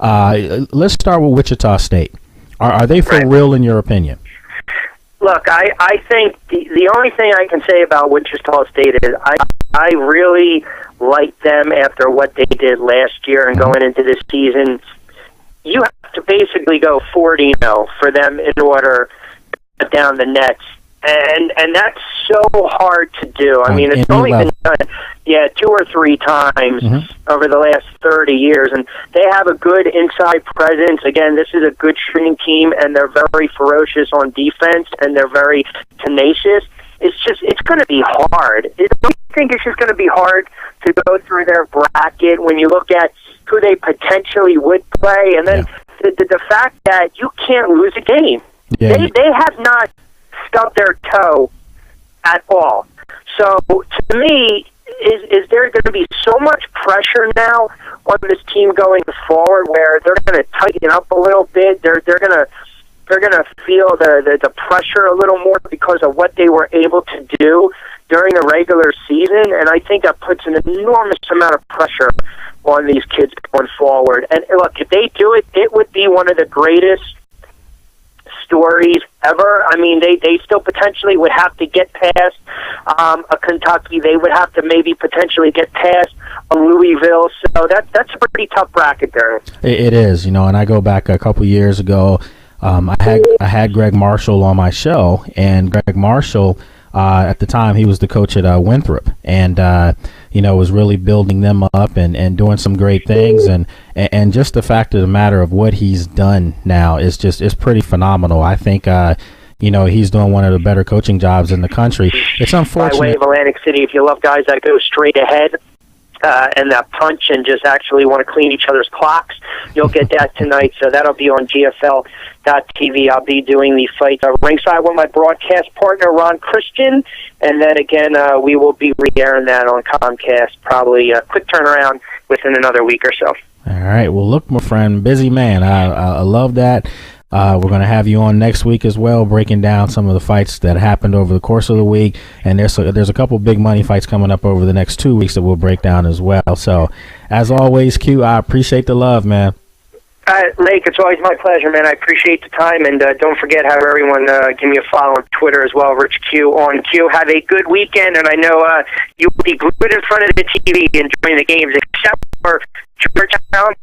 Let's start with Wichita State. Are they for real in your opinion? Look, I think the only thing I can say about Wichita State is I really like them after what they did last year and going into this season. You have to basically go 40-0 for them in order to cut down the nets. And that's so hard to do. I mean, it's only been done, 2 or 3 times over the last 30 years, and they have a good inside presence. Again, this is a good shooting team, and they're very ferocious on defense, and they're very tenacious. It's going to be hard. I think it's just going to be hard to go through their bracket when you look at who they potentially would play, and then the fact that you can't lose a game. They have not stubbed their toe at all. So to me, is there going to be so much pressure now on this team going forward where they're going to tighten up a little bit? They're going to feel the pressure a little more because of what they were able to do during the regular season, and I think that puts an enormous amount of pressure on these kids going forward. And look, if they do it, it would be one of the greatest stories ever. I mean, they still potentially would have to get past a Kentucky. They would have to maybe potentially get past a Louisville. So that's a pretty tough bracket there. It is, and I go back a couple years ago. I had Greg Marshall on my show, and Greg Marshall, at the time, he was the coach at Winthrop, and was really building them up and doing some great things, and just the fact of the matter of what he's done now is pretty phenomenal. I think he's doing one of the better coaching jobs in the country. It's unfortunate. By way of Atlantic City, if you love guys that go straight ahead and that punch and just actually want to clean each other's clocks, you'll get that tonight. So that'll be on GFL.TV. I'll be doing the fight ringside with my broadcast partner, Ron Christian. And then again, we will be re-airing that on Comcast, probably a quick turnaround within another week or so. All right. Well, look, my friend, busy man. I love that. We're going to have you on next week as well, breaking down some of the fights that happened over the course of the week. And there's a couple big money fights coming up over the next 2 weeks that we'll break down as well. So, as always, Q, I appreciate the love, man. Lake, it's always my pleasure, man. I appreciate the time, and don't forget, have everyone give me a follow on Twitter as well, Rich Q on Q. Have a good weekend, and I know you'll be glued in front of the TV enjoying the games, except for Georgetown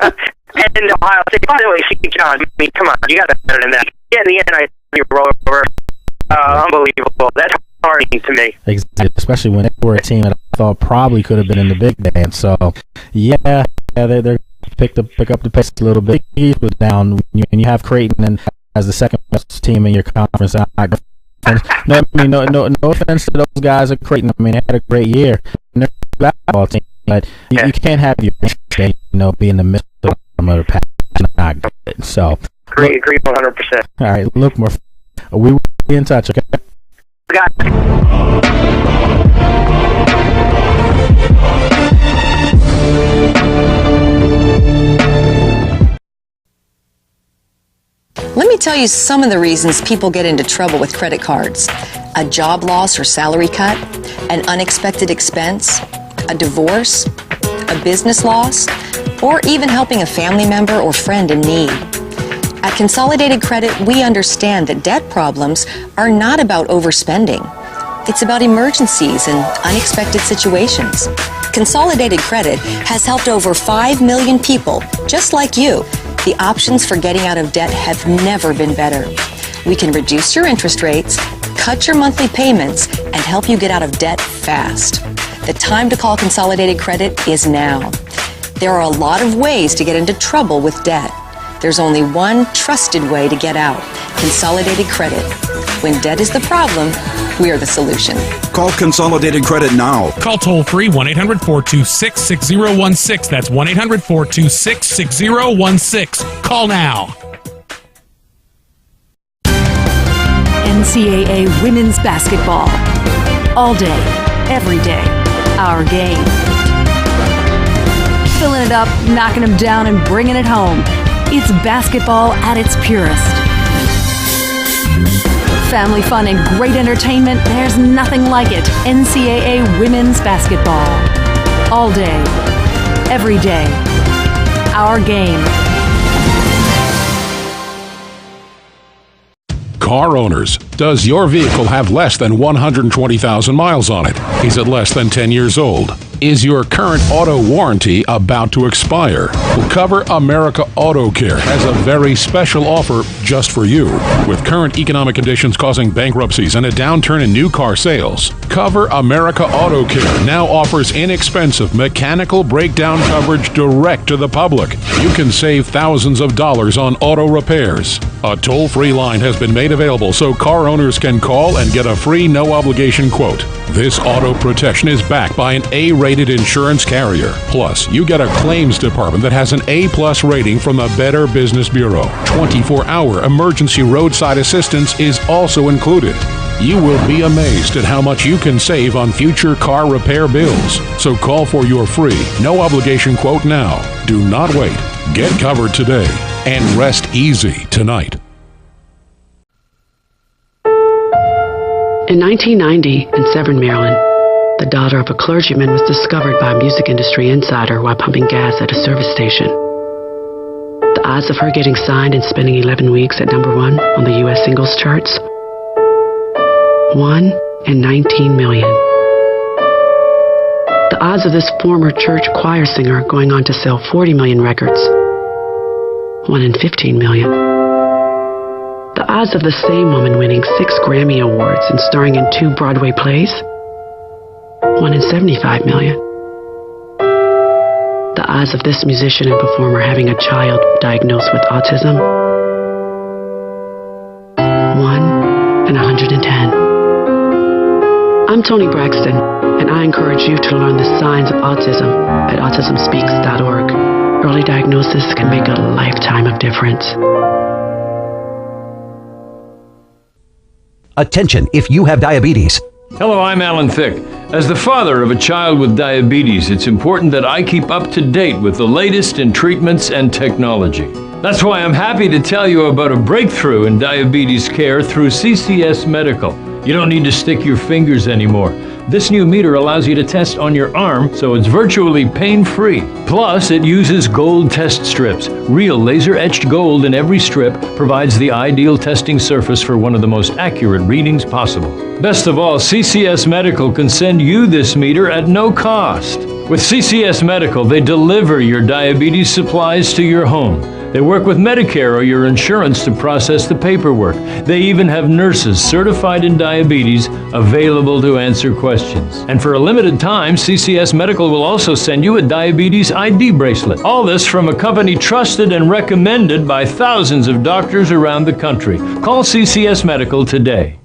and Ohio State. By the way, St. John, I mean, come on, you got better than that. Yeah, in the end, I roll over. Unbelievable. That's hard to me. Exactly, especially when they were a team that I thought probably could have been in the big dance. So, yeah, they're pick up the pace a little bit. He was down, and you have Creighton and as the second best team in your conference. No offense to those guys at Creighton. I mean, they had a great year. And they're a basketball team, but you can't have your be in the midst of the pack. Not good. So, agree 100%. All right, look, we will be in touch. Okay. Got Let me tell you some of the reasons people get into trouble with credit cards. A job loss or salary cut, an unexpected expense, a divorce, a business loss, or even helping a family member or friend in need. At Consolidated Credit, we understand that debt problems are not about overspending. It's about emergencies and unexpected situations. Consolidated Credit has helped over 5 million people, just like you. The options for getting out of debt have never been better. We can reduce your interest rates, cut your monthly payments, and help you get out of debt fast. The time to call Consolidated Credit is now. There are a lot of ways to get into trouble with debt. There's only one trusted way to get out: Consolidated Credit. When debt is the problem, we're the solution. Call Consolidated Credit now. Call toll-free 1-800-426-6016. That's 1-800-426-6016. Call now. NCAA Women's Basketball. All day, every day. Our game. Filling it up, knocking them down, and bringing it home. It's basketball at its purest. Family fun and great entertainment, there's nothing like it. NCAA Women's Basketball. All day, every day. Our game. Car owners, does your vehicle have less than 120,000 miles on it? Is it less than 10 years old? Is your current auto warranty about to expire? Well, Cover America Auto Care has a very special offer just for you. With current economic conditions causing bankruptcies and a downturn in new car sales, Cover America Auto Care now offers inexpensive mechanical breakdown coverage direct to the public. You can save thousands of dollars on auto repairs. A toll-free line has been made available so car owners can call and get a free no-obligation quote. This auto protection is backed by an A-rated insurance carrier. Plus, you get a claims department that has an A-plus rating from the Better Business Bureau. 24-hour emergency roadside assistance is also included. You will be amazed at how much you can save on future car repair bills. So call for your free, no-obligation quote now. Do not wait. Get covered today and rest easy tonight. In 1990, in Severn, Maryland, the daughter of a clergyman was discovered by a music industry insider while pumping gas at a service station. The odds of her getting signed and spending 11 weeks at number 1 on the U.S. singles charts? 1 in 19 million. The odds of this former church choir singer going on to sell 40 million records? 1 in 15 million. The odds of the same woman winning 6 Grammy Awards and starring in 2 Broadway plays? 1 in 75 million. The odds of this musician and performer having a child diagnosed with autism? 1 in 110. I'm Toni Braxton, and I encourage you to learn the signs of autism at autismspeaks.org. Early diagnosis can make a lifetime of difference. Attention if you have diabetes. Hello, I'm Alan Thicke. As the father of a child with diabetes, it's important that I keep up to date with the latest in treatments and technology. That's why I'm happy to tell you about a breakthrough in diabetes care through CCS Medical. You don't need to stick your fingers anymore. This new meter allows you to test on your arm, so it's virtually pain-free. Plus, it uses gold test strips. Real laser-etched gold in every strip provides the ideal testing surface for one of the most accurate readings possible. Best of all, CCS Medical can send you this meter at no cost. With CCS Medical, they deliver your diabetes supplies to your home. They work with Medicare or your insurance to process the paperwork. They even have nurses certified in diabetes available to answer questions. And for a limited time, CCS Medical will also send you a diabetes ID bracelet. All this from a company trusted and recommended by thousands of doctors around the country. Call CCS Medical today.